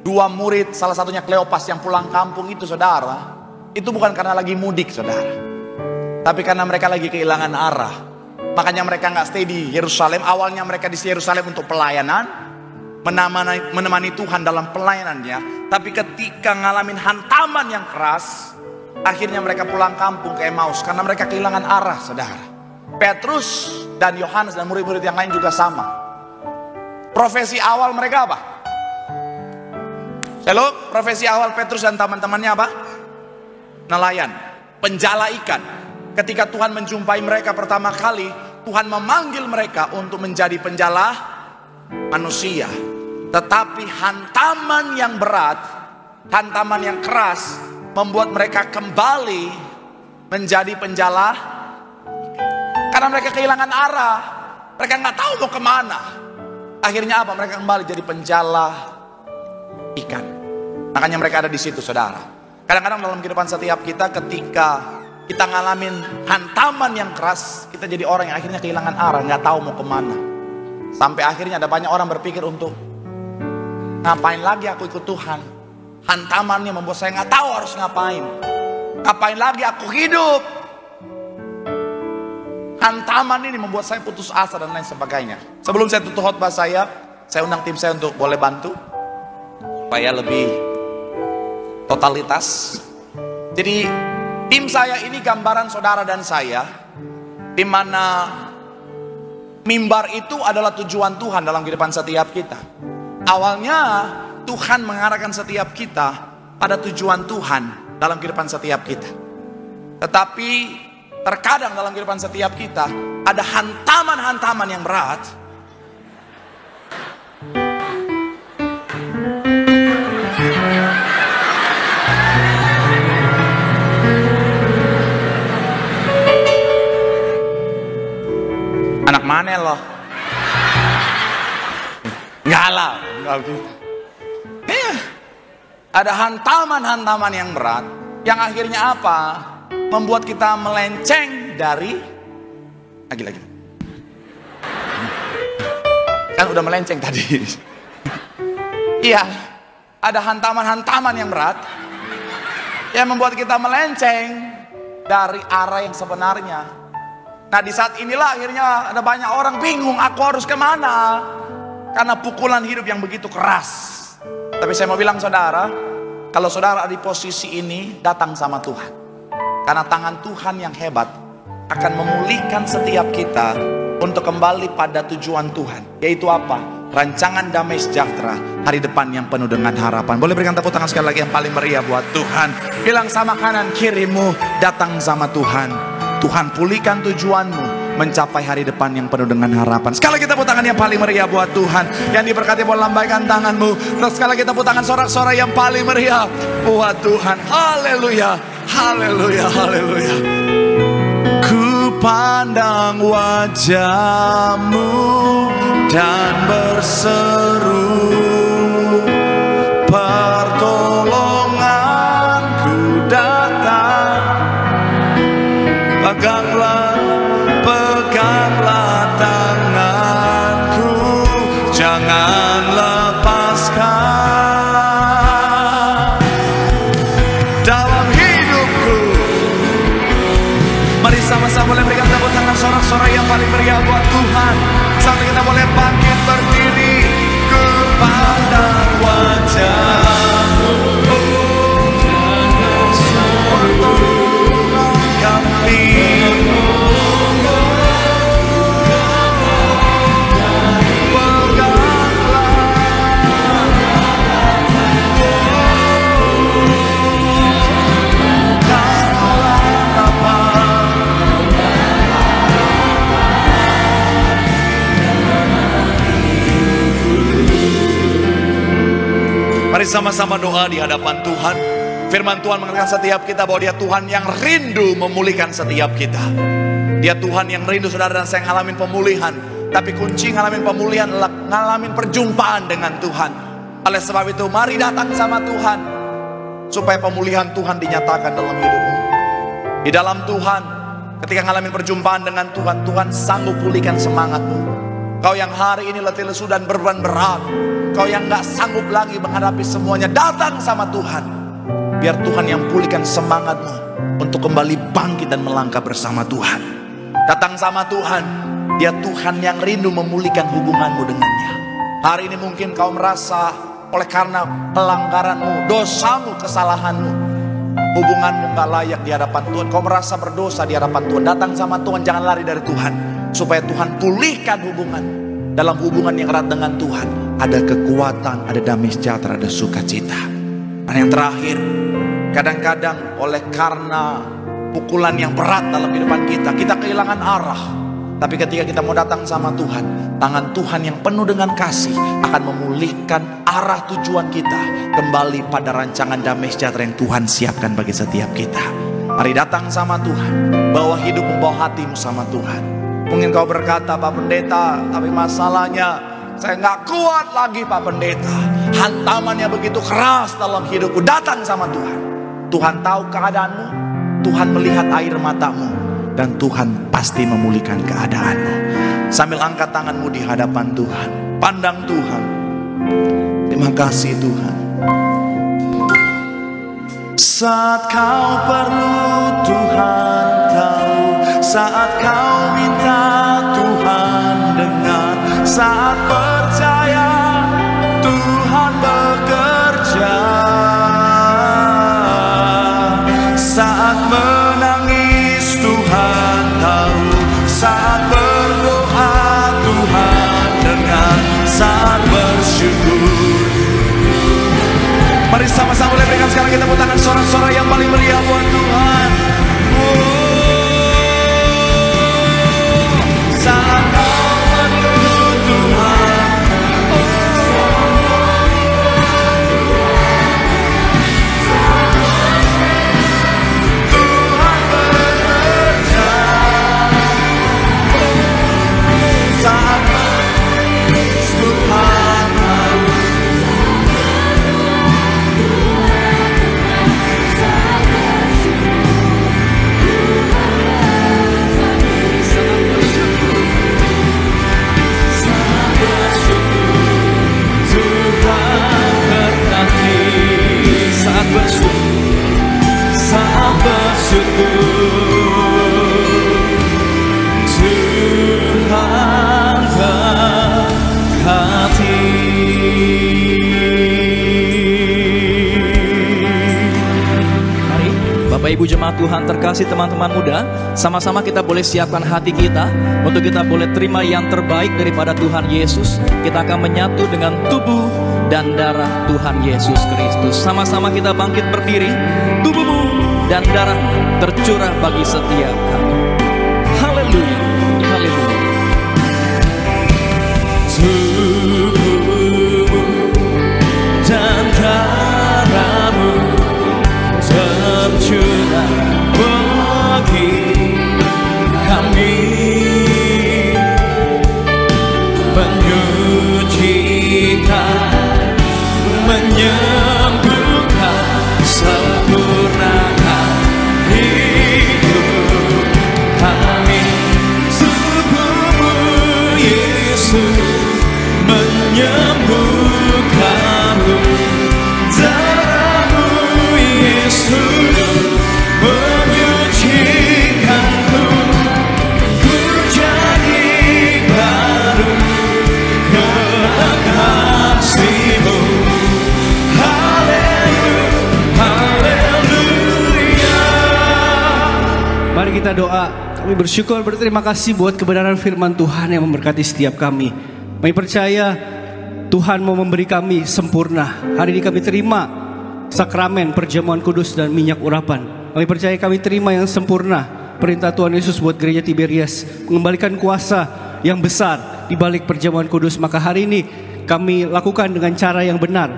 [SPEAKER 5] 2 murid, salah satunya Kleopas yang pulang kampung itu, saudara. Itu bukan karena lagi mudik, saudara, tapi karena mereka lagi kehilangan arah. Makanya mereka gak stay di Yerusalem. Awalnya mereka di Yerusalem untuk pelayanan, menemani Tuhan dalam pelayanannya. Tapi ketika ngalamin hantaman yang keras, akhirnya mereka pulang kampung ke Emmaus, karena mereka kehilangan arah, saudara. Petrus dan Yohanes dan murid-murid yang lain juga sama. Profesi awal mereka apa? Halo, profesi awal Petrus dan teman-temannya apa? Nelayan, penjala ikan. Ketika Tuhan menjumpai mereka pertama kali, Tuhan memanggil mereka untuk menjadi penjala manusia. Tetapi hantaman yang berat, hantaman yang keras, membuat mereka kembali menjadi penjala ikan. Karena mereka kehilangan arah, mereka nggak tahu mau kemana. Akhirnya apa? Mereka kembali jadi penjala ikan. Makanya mereka ada di situ, saudara. Kadang-kadang dalam kehidupan setiap kita, ketika kita ngalamin hantaman yang keras, kita jadi orang yang akhirnya kehilangan arah, nggak tahu mau kemana. Sampai akhirnya ada banyak orang berpikir untuk, ngapain lagi aku ikut Tuhan? Hantamannya membuat saya nggak tahu harus ngapain. Ngapain lagi aku hidup? Hantaman ini membuat saya putus asa dan lain sebagainya. Sebelum saya tutup khotbah saya undang tim saya untuk boleh bantu supaya lebih totalitas. Jadi tim saya ini gambaran saudara dan saya, di mana mimbar itu adalah tujuan Tuhan dalam kehidupan setiap kita. Awalnya Tuhan mengarahkan setiap kita pada tujuan Tuhan dalam kehidupan setiap kita. Tetapi terkadang dalam kehidupan setiap kita ada hantaman-hantaman yang berat. mana loh? Enggak lah. Iya. Ada hantaman-hantaman yang berat, yang akhirnya apa? Membuat kita melenceng dari lagi. Kan udah melenceng tadi. Iya. Ada hantaman-hantaman yang berat yang membuat kita melenceng dari arah yang sebenarnya. Nah, di saat inilah akhirnya ada banyak orang bingung, aku harus kemana? Karena pukulan hidup yang begitu keras. Tapi saya mau bilang saudara, kalau saudara ada di posisi ini, datang sama Tuhan. Karena tangan Tuhan yang hebat akan memulihkan setiap kita untuk kembali pada tujuan Tuhan. Yaitu apa? Rancangan damai sejahtera, hari depan yang penuh dengan harapan. Boleh berikan tepuk tangan sekali lagi yang paling meriah buat Tuhan. Bilang sama kanan kirimu, datang sama Tuhan. Tuhan pulihkan tujuanmu mencapai hari depan yang penuh dengan harapan. Sekali kita tepuk tangan yang paling meriah buat Tuhan. Yang diberkati boleh lambaikan tanganmu. Terus sekali kita tepuk tangan sorak-sorak yang paling meriah buat Tuhan. Haleluya, haleluya, haleluya. Ku pandang wajahmu dan berseru, pertolonganku datang. Peganglah tanganku, jangan lepaskan dalam hidupku. Mari sama-sama boleh berikan tepuk tangan sorak-sorak yang paling meriah buat Tuhan. Sampai kita boleh bangkit berdiri. Ku pandang wajahmu, pertolongan kami. Mari sama-sama doa di hadapan Tuhan. Firman Tuhan mengatakan setiap kita bahwa Dia Tuhan yang rindu memulihkan setiap kita. Dia Tuhan yang rindu saudara dan saya ngalamin pemulihan. Tapi kunci ngalamin pemulihan adalah ngalamin perjumpaan dengan Tuhan. Oleh sebab itu mari datang sama Tuhan, supaya pemulihan Tuhan dinyatakan dalam hidupmu. Di dalam Tuhan, ketika ngalamin perjumpaan dengan Tuhan, Tuhan sanggup pulihkan semangatmu. Kau yang hari ini letih lesu dan beban berat, kau yang gak sanggup lagi menghadapi semuanya, datang sama Tuhan. Biar Tuhan yang pulihkan semangatmu untuk kembali bangkit dan melangkah bersama Tuhan. Datang sama Tuhan. Dia Tuhan yang rindu memulihkan hubunganmu dengannya. Hari ini mungkin kau merasa oleh karena pelanggaranmu, dosamu, kesalahanmu, hubunganmu gak layak di hadapan Tuhan. Kau merasa berdosa di hadapan Tuhan. Datang sama Tuhan, jangan lari dari Tuhan. Supaya Tuhan pulihkan hubungan. Dalam hubungan yang erat dengan Tuhan ada kekuatan, ada damai sejahtera, ada sukacita. Dan yang terakhir, kadang-kadang oleh karena pukulan yang berat dalam kehidupan kita, kita kehilangan arah. Tapi ketika kita mau datang sama Tuhan, tangan Tuhan yang penuh dengan kasih akan memulihkan arah tujuan kita kembali pada rancangan damai sejahtera yang Tuhan siapkan bagi setiap kita. Mari datang sama Tuhan, bawa hidupmu, bawa hatimu sama Tuhan. Mungkin kau berkata, Pak Pendeta, tapi masalahnya saya gak kuat lagi Pak Pendeta. Hantamannya begitu keras dalam hidupku. Datang sama Tuhan. Tuhan tahu keadaanmu, Tuhan melihat air matamu, dan Tuhan pasti memulihkan keadaanmu. Sambil angkat tanganmu di hadapan Tuhan, pandang Tuhan. Terima kasih Tuhan. Saat kau perlu Tuhan tahu, saat kau minta Tuhan dengar, saat percaya Tuhan bekerja, saat menangis Tuhan tahu, saat berdoa Tuhan dengar, saat bersyukur. Mari sama-sama boleh berikan sekarang kita tepuk tangan sorak-sorak yang paling meriah buat Tuhan. Saat kau perlu Tuhan, Tuhan bekerja,
[SPEAKER 2] Bapak Ibu jemaat Tuhan terkasih, teman-teman muda, sama-sama kita boleh siapkan hati kita untuk kita boleh terima yang terbaik daripada Tuhan Yesus. Kita akan menyatu dengan tubuh dan darah Tuhan Yesus Kristus. Sama-sama kita bangkit berdiri. Tubuhmu dan darahmu tercurah bagi setiap kami. Haleluya, haleluya.
[SPEAKER 1] Tubuhmu dan darahmu tercurah bagi kami, menyucikan, menyembuhkan, sempurnakan hidup kami. Tubuhmu Yesus menyembuhkanku, darahmu Yesus menyucikanku, ku jadi baru karena kasih-Mu. Haleluya.
[SPEAKER 6] Mari kita doa. Kami bersyukur, berterima kasih buat kebenaran firman Tuhan yang memberkati setiap kami. Kami percaya Tuhan mau memberi kami sempurna. Hari ini kami terima sakramen perjamuan kudus dan minyak urapan. Kami percaya kami terima yang sempurna. Perintah Tuhan Yesus buat gereja Tiberias mengembalikan kuasa yang besar di balik perjamuan kudus. Maka hari ini kami lakukan dengan cara yang benar,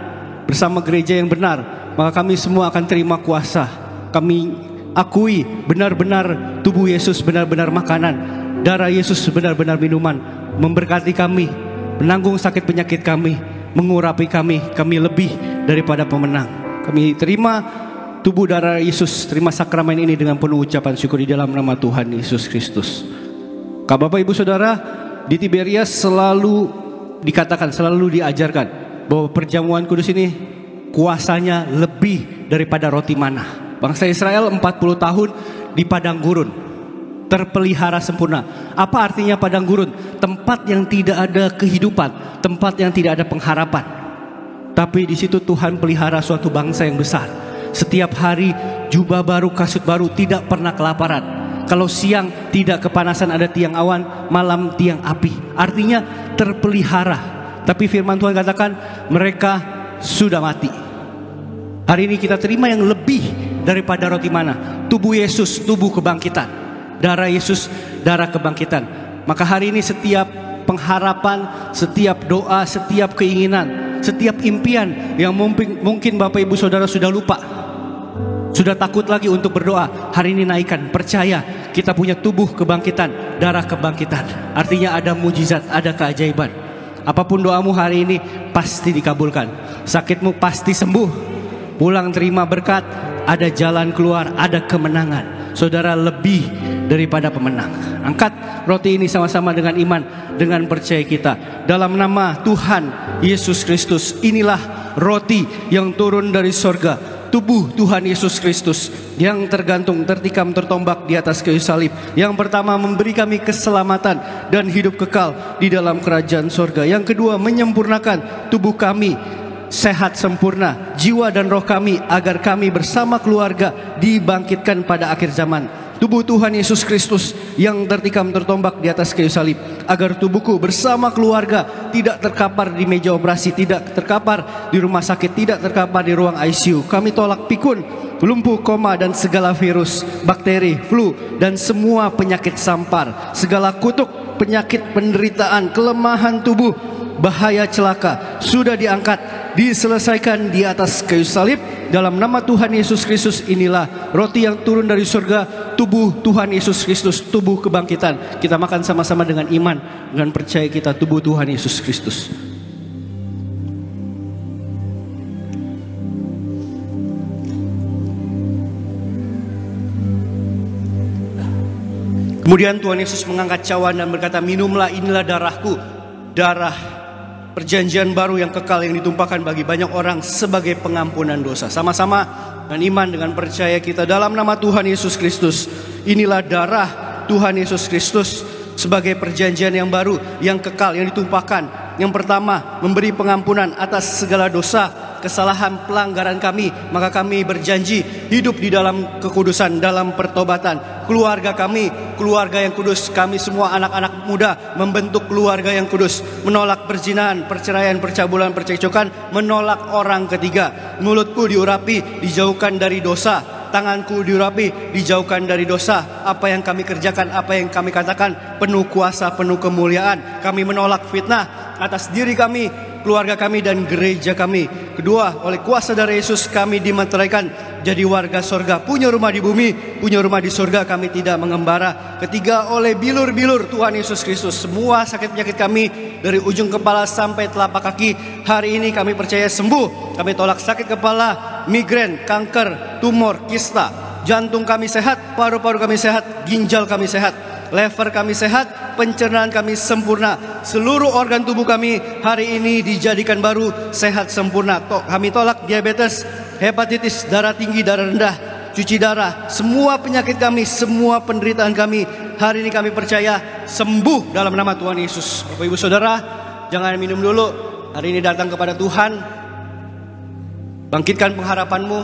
[SPEAKER 6] bersama gereja yang benar. Maka kami semua akan terima kuasa. Kami akui benar-benar tubuh Yesus benar-benar makanan, darah Yesus benar-benar minuman, memberkati kami, menanggung sakit penyakit kami, mengurapi kami lebih daripada pemenang. Kami terima tubuh darah Yesus, terima sakramen ini dengan penuh ucapan syukur di dalam nama Tuhan Yesus Kristus. Bapak Ibu Saudara, di Tiberias selalu dikatakan, selalu diajarkan bahwa perjamuan kudus ini kuasanya lebih daripada roti mana. Bangsa Israel 40 tahun di padang gurun, terpelihara sempurna. Apa artinya padang gurun? Tempat yang tidak ada kehidupan, tempat yang tidak ada pengharapan. Tapi di situ Tuhan pelihara suatu bangsa yang besar. Setiap hari jubah baru, kasut baru, tidak pernah kelaparan. Kalau siang tidak kepanasan, ada tiang awan, malam tiang api. Artinya terpelihara. Tapi firman Tuhan katakan mereka sudah mati. Hari ini kita terima yang lebih daripada roti mana. Tubuh Yesus, tubuh kebangkitan. Darah Yesus, darah kebangkitan. Maka hari ini setiap pengharapan, setiap doa, setiap keinginan, setiap impian yang mungkin Bapak Ibu Saudara sudah lupa, sudah takut lagi untuk berdoa, hari ini naikkan. Percaya kita punya tubuh kebangkitan, darah kebangkitan. Artinya ada mujizat, ada keajaiban. Apapun doamu hari ini pasti dikabulkan. Sakitmu pasti sembuh. Pulang terima berkat, ada jalan keluar, ada kemenangan. Saudara lebih daripada pemenang. Angkat roti ini sama-sama dengan iman, dengan percaya kita. Dalam nama Tuhan Yesus Kristus, inilah roti yang turun dari sorga. Tubuh Tuhan Yesus Kristus yang tergantung, tertikam, tertombak di atas kayu salib. Yang pertama memberi kami keselamatan dan hidup kekal di dalam kerajaan sorga. Yang kedua menyempurnakan tubuh kami sehat sempurna, jiwa dan roh kami, agar kami bersama keluarga dibangkitkan pada akhir zaman. Tubuh Tuhan Yesus Kristus yang tertikam, tertombak di atas kayu salib, agar tubuhku bersama keluarga tidak terkapar di meja operasi, tidak terkapar di rumah sakit, tidak terkapar di ruang ICU. Kami tolak pikun, lumpuh, koma, dan segala virus, bakteri, flu, dan semua penyakit sampar, segala kutuk, penyakit, penderitaan, kelemahan tubuh, bahaya celaka sudah diangkat, diselesaikan di atas kayu salib. Dalam nama Tuhan Yesus Kristus, inilah roti yang turun dari surga, tubuh Tuhan Yesus Kristus, tubuh kebangkitan. Kita makan sama-sama dengan iman, dengan percaya kita tubuh Tuhan Yesus Kristus. Kemudian Tuhan Yesus mengangkat cawan dan berkata, minumlah, inilah darahku, darah perjanjian baru yang kekal yang ditumpahkan bagi banyak orang sebagai pengampunan dosa. Sama-sama dengan iman, dengan percaya kita dalam nama Tuhan Yesus Kristus. Inilah darah Tuhan Yesus Kristus sebagai perjanjian yang baru, yang kekal, yang ditumpahkan. Yang pertama, memberi pengampunan atas segala dosa kesalahan pelanggaran kami, maka kami berjanji hidup di dalam kekudusan, dalam pertobatan. Keluarga kami, keluarga yang kudus, kami semua anak-anak muda membentuk keluarga yang kudus, menolak perzinahan, perceraian, percabulan, percekcokan, menolak orang ketiga. Mulutku diurapi, dijauhkan dari dosa. Tanganku diurapi, dijauhkan dari dosa. Apa yang kami kerjakan, apa yang kami katakan, penuh kuasa, penuh kemuliaan. Kami menolak fitnah atas diri kami, keluarga kami, dan gereja kami. Kedua, oleh kuasa dari Yesus kami dimeteraikan jadi warga sorga, punya rumah di bumi, punya rumah di sorga, kami tidak mengembara. Ketiga, oleh bilur-bilur Tuhan Yesus Kristus, semua sakit penyakit kami dari ujung kepala sampai telapak kaki, hari ini kami percaya sembuh. Kami tolak sakit kepala, migrain, kanker, tumor, kista. Jantung kami sehat, paru-paru kami sehat, ginjal kami sehat, lever kami sehat, pencernaan kami sempurna. Seluruh organ tubuh kami hari ini dijadikan baru, sehat sempurna. Kami tolak diabetes, hepatitis, darah tinggi, darah rendah, cuci darah. Semua penyakit kami, semua penderitaan kami, hari ini kami percaya sembuh dalam nama Tuhan Yesus. Bapak Ibu Saudara, jangan minum dulu. Hari ini datang kepada Tuhan, bangkitkan pengharapanmu.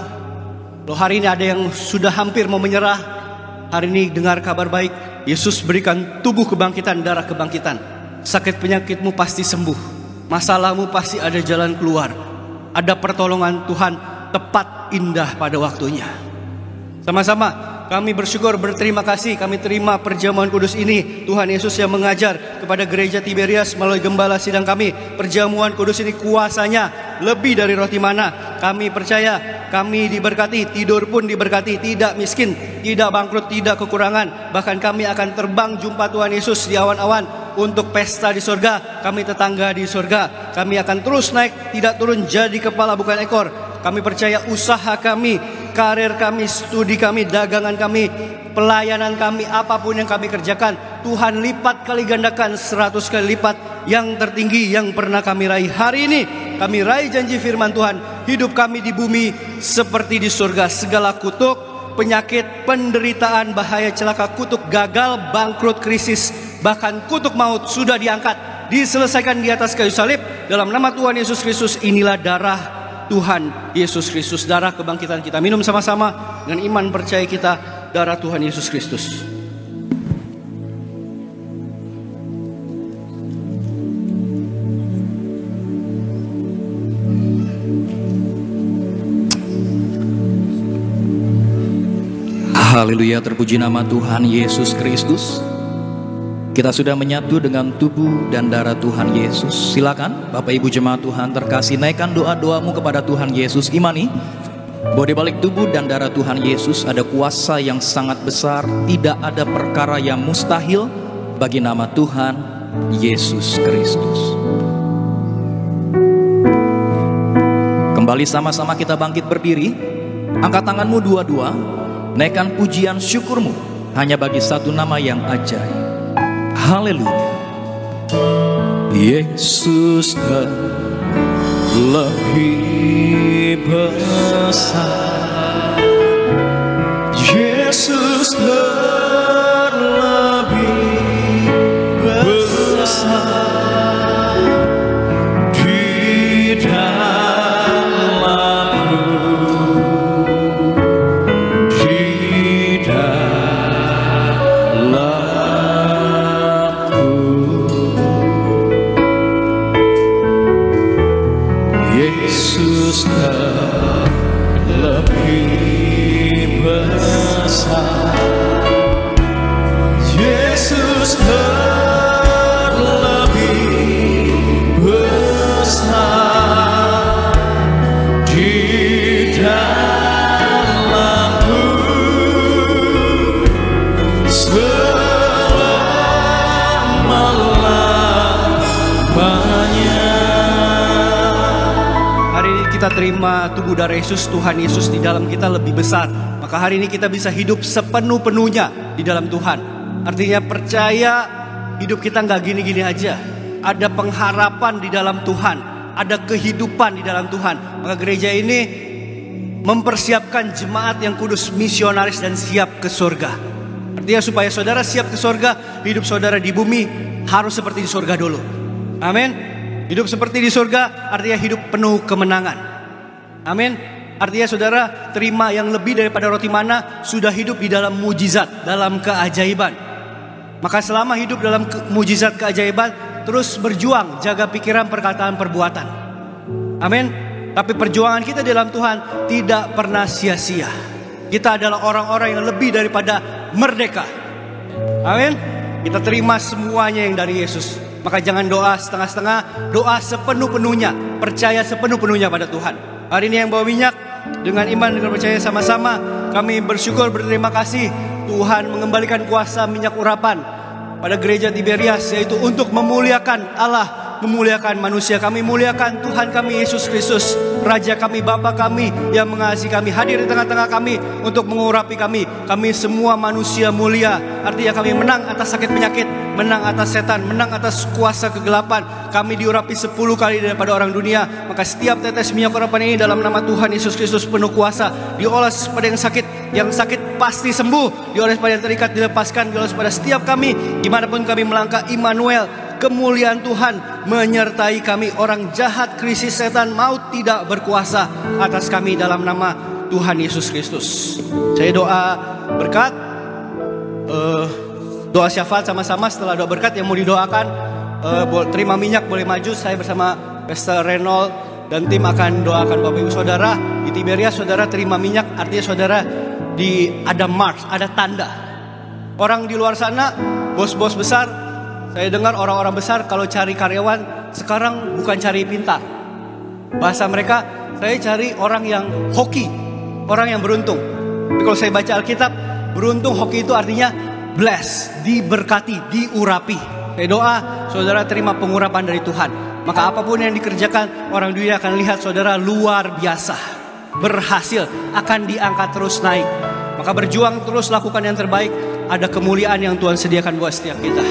[SPEAKER 6] Loh, hari ini ada yang sudah hampir mau menyerah. Hari ini dengar kabar baik, Yesus berikan tubuh kebangkitan, darah kebangkitan. Sakit penyakitmu pasti sembuh, masalahmu pasti ada jalan keluar. Ada pertolongan Tuhan tepat, indah pada waktunya. Sama-sama kami bersyukur, berterima kasih. Kami terima perjamuan kudus ini, Tuhan Yesus yang mengajar kepada gereja Tiberias melalui gembala sidang kami. Perjamuan kudus ini kuasanya lebih dari roti mana. Kami percaya kami diberkati, tidur pun diberkati, tidak miskin, tidak bangkrut, tidak kekurangan. Bahkan kami akan terbang jumpa Tuhan Yesus di awan-awan untuk pesta di sorga. Kami tetangga di sorga. Kami akan terus naik, tidak turun, jadi kepala bukan ekor. Kami percaya usaha kami, karir kami, studi kami, dagangan kami, pelayanan kami, apapun yang kami kerjakan, Tuhan lipat kali gandakan, 100 kali lipat yang tertinggi yang pernah kami raih. Hari ini kami raih janji firman Tuhan, hidup kami di bumi seperti di surga. Segala kutuk, penyakit, penderitaan, bahaya, celaka, kutuk, gagal, bangkrut, krisis, bahkan kutuk maut sudah diangkat, diselesaikan di atas kayu salib. Dalam nama Tuhan Yesus Kristus, inilah darah Tuhan Yesus Kristus, darah kebangkitan kita. Minum sama-sama dengan iman percaya kita, darah Tuhan Yesus Kristus.
[SPEAKER 2] Haleluya, terpuji nama Tuhan Yesus Kristus. Kita sudah menyatu dengan tubuh dan darah Tuhan Yesus. Silakan Bapak Ibu jemaat Tuhan terkasih, naikkan doa-doamu kepada Tuhan Yesus. Imani bahwa di balik tubuh dan darah Tuhan Yesus ada kuasa yang sangat besar. Tidak ada perkara yang mustahil bagi nama Tuhan Yesus Kristus. Kembali sama-sama kita bangkit berdiri. Angkat tanganmu dua-dua, naikkan pujian syukurmu hanya bagi satu nama yang ajaib. Haleluya. Yesus lebih besar, Yesus lebih besar di dalamku, di Yesus lebih besar, Yesus lebih besar di dalamku selama-lamanya.
[SPEAKER 6] Kita terima tubuh darah Yesus, Tuhan Yesus di dalam kita lebih besar. Maka hari ini kita bisa hidup sepenuh-penuhnya di dalam Tuhan. Artinya percaya hidup kita nggak gini-gini aja. Ada pengharapan di dalam Tuhan, ada kehidupan di dalam Tuhan. Maka gereja ini mempersiapkan jemaat yang kudus, misionaris, dan siap ke surga. Artinya supaya saudara siap ke surga, hidup saudara di bumi harus seperti di surga dulu. Amin. Hidup seperti di surga artinya hidup penuh kemenangan. Amin. Artinya saudara terima yang lebih daripada roti mana, sudah hidup di dalam mujizat, dalam keajaiban. Maka selama hidup dalam mujizat keajaiban, terus berjuang, jaga pikiran, perkataan, perbuatan. Amin. Tapi perjuangan kita di dalam Tuhan tidak pernah sia-sia. Kita adalah orang-orang yang lebih daripada merdeka. Amin. Kita terima semuanya yang dari Yesus. Maka jangan doa setengah-setengah, doa sepenuh-penuhnya, percaya sepenuh-penuhnya pada Tuhan. Hari ini yang bawa minyak, dengan iman, dengan percaya sama-sama, kami bersyukur, berterima kasih Tuhan mengembalikan kuasa minyak urapan pada gereja Tiberias, yaitu untuk memuliakan Allah, memuliakan manusia. Kami muliakan Tuhan kami Yesus Kristus, Raja kami, Bapa kami yang mengasihi kami, hadir di tengah-tengah kami untuk mengurapi kami. Kami semua manusia mulia, artinya kami menang atas sakit penyakit, menang atas setan, menang atas kuasa kegelapan. Kami diurapi 10 kali daripada orang dunia. Maka setiap tetes minyak urapan ini dalam nama Tuhan Yesus Kristus penuh kuasa, dioles pada yang sakit pasti sembuh, dioles pada yang terikat dilepaskan, dioles pada setiap kami dimanapun kami melangkah. Immanuel, kemuliaan Tuhan menyertai kami. Orang jahat, krisis, setan, maut tidak berkuasa atas kami dalam nama Tuhan Yesus Kristus. Saya doa berkat, doa syafaat sama-sama. Setelah doa berkat yang mau didoakan, terima minyak boleh maju. Saya bersama Pastor Reynold dan tim akan doakan Bapak Ibu Saudara di Tiberias. Saudara terima minyak, artinya saudara ada marks, ada tanda. Orang di luar sana, bos-bos besar, saya dengar orang-orang besar kalau cari karyawan sekarang bukan cari pintar. Bahasa mereka, saya cari orang yang hoki, orang yang beruntung. Tapi kalau saya baca Alkitab, beruntung, hoki itu artinya bless, diberkati, diurapi. Saya doa saudara terima pengurapan dari Tuhan. Maka apapun yang dikerjakan, orang dunia akan lihat saudara luar biasa, berhasil, akan diangkat terus naik. Maka berjuang terus, lakukan yang terbaik. Ada kemuliaan yang Tuhan sediakan buat setiap kita.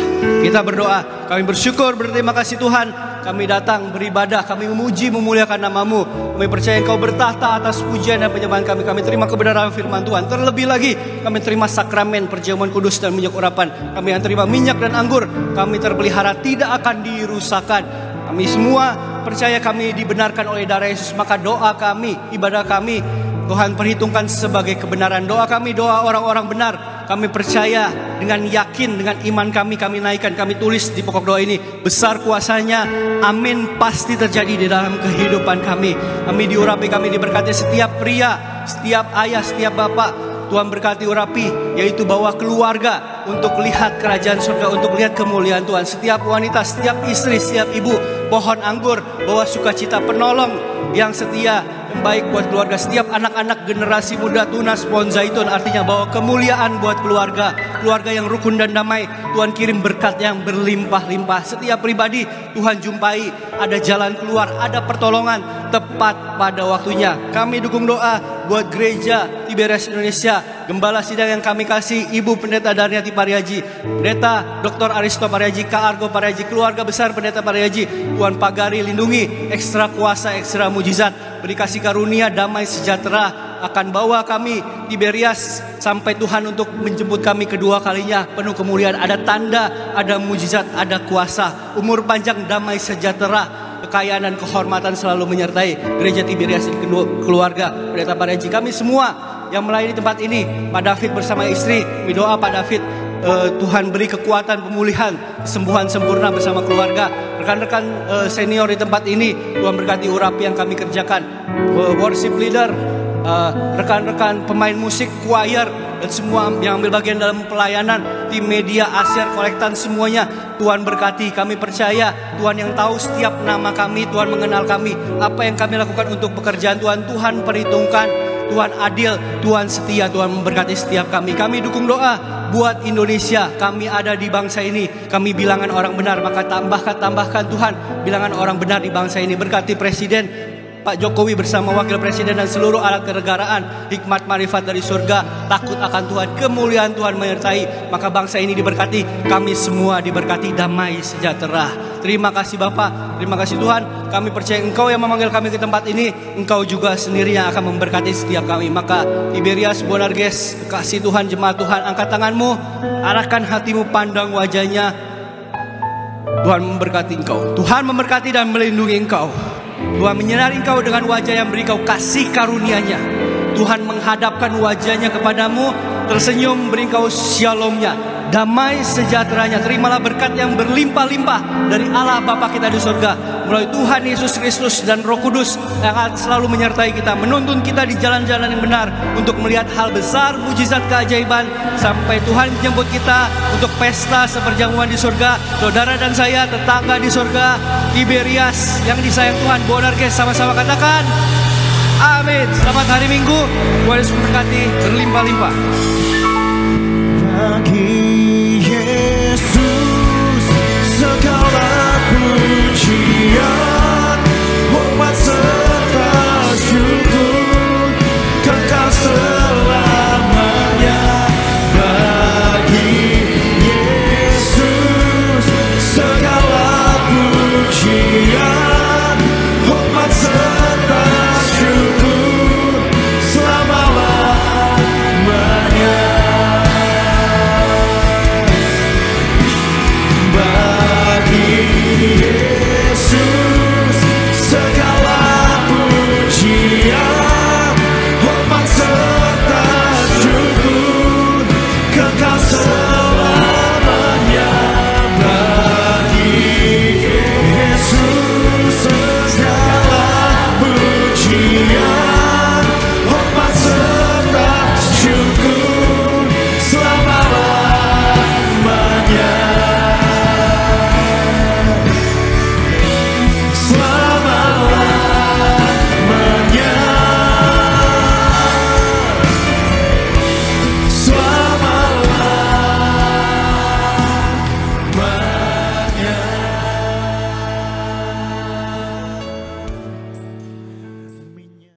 [SPEAKER 6] Kita berdoa, kami bersyukur, berterima kasih Tuhan. Kami datang beribadah, kami memuji, memuliakan nama-Mu. Kami percaya Engkau bertahta atas pujian dan penyembahan kami. Kami terima kebenaran firman Tuhan. Terlebih lagi, kami terima sakramen perjamuan kudus dan minyak urapan. Kami yang terima minyak dan anggur, kami terpelihara, tidak akan dirusakkan. Kami semua percaya kami dibenarkan oleh darah Yesus. Maka doa kami, ibadah kami, Tuhan perhitungkan sebagai kebenaran. Doa kami, doa orang-orang benar. Kami percaya dengan yakin, dengan iman kami naikkan, kami tulis di pokok doa ini. Besar kuasanya, amin, pasti terjadi di dalam kehidupan kami. Kami diurapi, kami diberkati setiap pria, setiap ayah, setiap bapak. Tuhan berkati urapi, yaitu bawa keluarga untuk lihat kerajaan surga, untuk lihat kemuliaan Tuhan. Setiap wanita, setiap istri, setiap ibu, pohon anggur, bawa sukacita, penolong yang setia, yang baik buat keluarga. Setiap anak-anak, generasi muda, tunas pohon zaitun, artinya bawa kemuliaan buat keluarga. Keluarga yang rukun dan damai. Tuhan kirim berkat yang berlimpah-limpah. Setiap pribadi Tuhan jumpai, ada jalan keluar, ada pertolongan tepat pada waktunya. Kami dukung doa buat gereja Tiberias Indonesia, gembala sidang yang kami kasih, Ibu Pendeta Darniati Pariaji, Pendeta Dr. Aristo Pariaji, Kak Argo Pariaji, keluarga besar Pendeta Pariaji. Tuhan pagari, lindungi, ekstra kuasa, ekstra mujizat, beri kasih karunia, damai sejahtera akan bawa kami Tiberias sampai Tuhan untuk menjemput kami kedua kalinya. Penuh kemuliaan, ada tanda, ada mujizat, ada kuasa, umur panjang, damai sejahtera, kekayaan dan kehormatan selalu menyertai gereja Tiberias dan keluarga Pendeta Pariaji. Kami semua yang melayani tempat ini, Pak David bersama istri, berdoa Pak David, Tuhan beri kekuatan, pemulihan, kesembuhan sempurna bersama keluarga. Rekan-rekan senior di tempat ini, Tuhan berkati urapi yang kami kerjakan. Worship leader, rekan-rekan pemain musik, choir, dan semua yang ambil bagian dalam pelayanan, tim media, Asyar, kolektan, semuanya Tuhan berkati. Kami percaya Tuhan yang tahu setiap nama kami, Tuhan mengenal kami, apa yang kami lakukan untuk pekerjaan Tuhan, Tuhan perhitungkan. Tuhan adil, Tuhan setia, Tuhan memberkati setiap kami. Kami dukung doa buat Indonesia. Kami ada di bangsa ini, kami bilangan orang benar. Maka tambahkan Tuhan bilangan orang benar di bangsa ini. Berkati Presiden Pak Jokowi bersama Wakil Presiden dan seluruh alat kenegaraan, hikmat marifat dari surga, takut akan Tuhan, kemuliaan Tuhan menyertai. Maka bangsa ini diberkati, kami semua diberkati, damai sejahtera. Terima kasih Bapak, terima kasih Tuhan. Kami percaya Engkau yang memanggil kami ke tempat ini, Engkau juga sendiri yang akan memberkati setiap kami. Maka Tiberias, Bonerges, kasih Tuhan, jemaat Tuhan, angkat tanganmu, arahkan hatimu, pandang wajahnya. Tuhan memberkati engkau, Tuhan memberkati dan melindungi engkau. Tuhan menyinari engkau dengan wajah yang beri kau kasih karunia-Nya. Tuhan menghadapkan wajahnya kepadamu, tersenyum beri kau shalom-Nya, damai sejahteranya. Terimalah berkat yang berlimpah-limpah dari Allah Bapa kita di surga melalui Tuhan Yesus Kristus dan Roh Kudus yang akan selalu menyertai kita, menuntun kita di jalan-jalan yang benar untuk melihat hal besar, mujizat, keajaiban sampai Tuhan menjemput kita untuk pesta seperjamuan di surga. Saudara dan saya, tetangga di surga, Tiberias yang disayang Tuhan, Boanerges, sama-sama katakan amin. Selamat hari Minggu, Tuhan Yesus memberkati berlimpah-limpah.
[SPEAKER 1] Bagi Yesus segala pujian.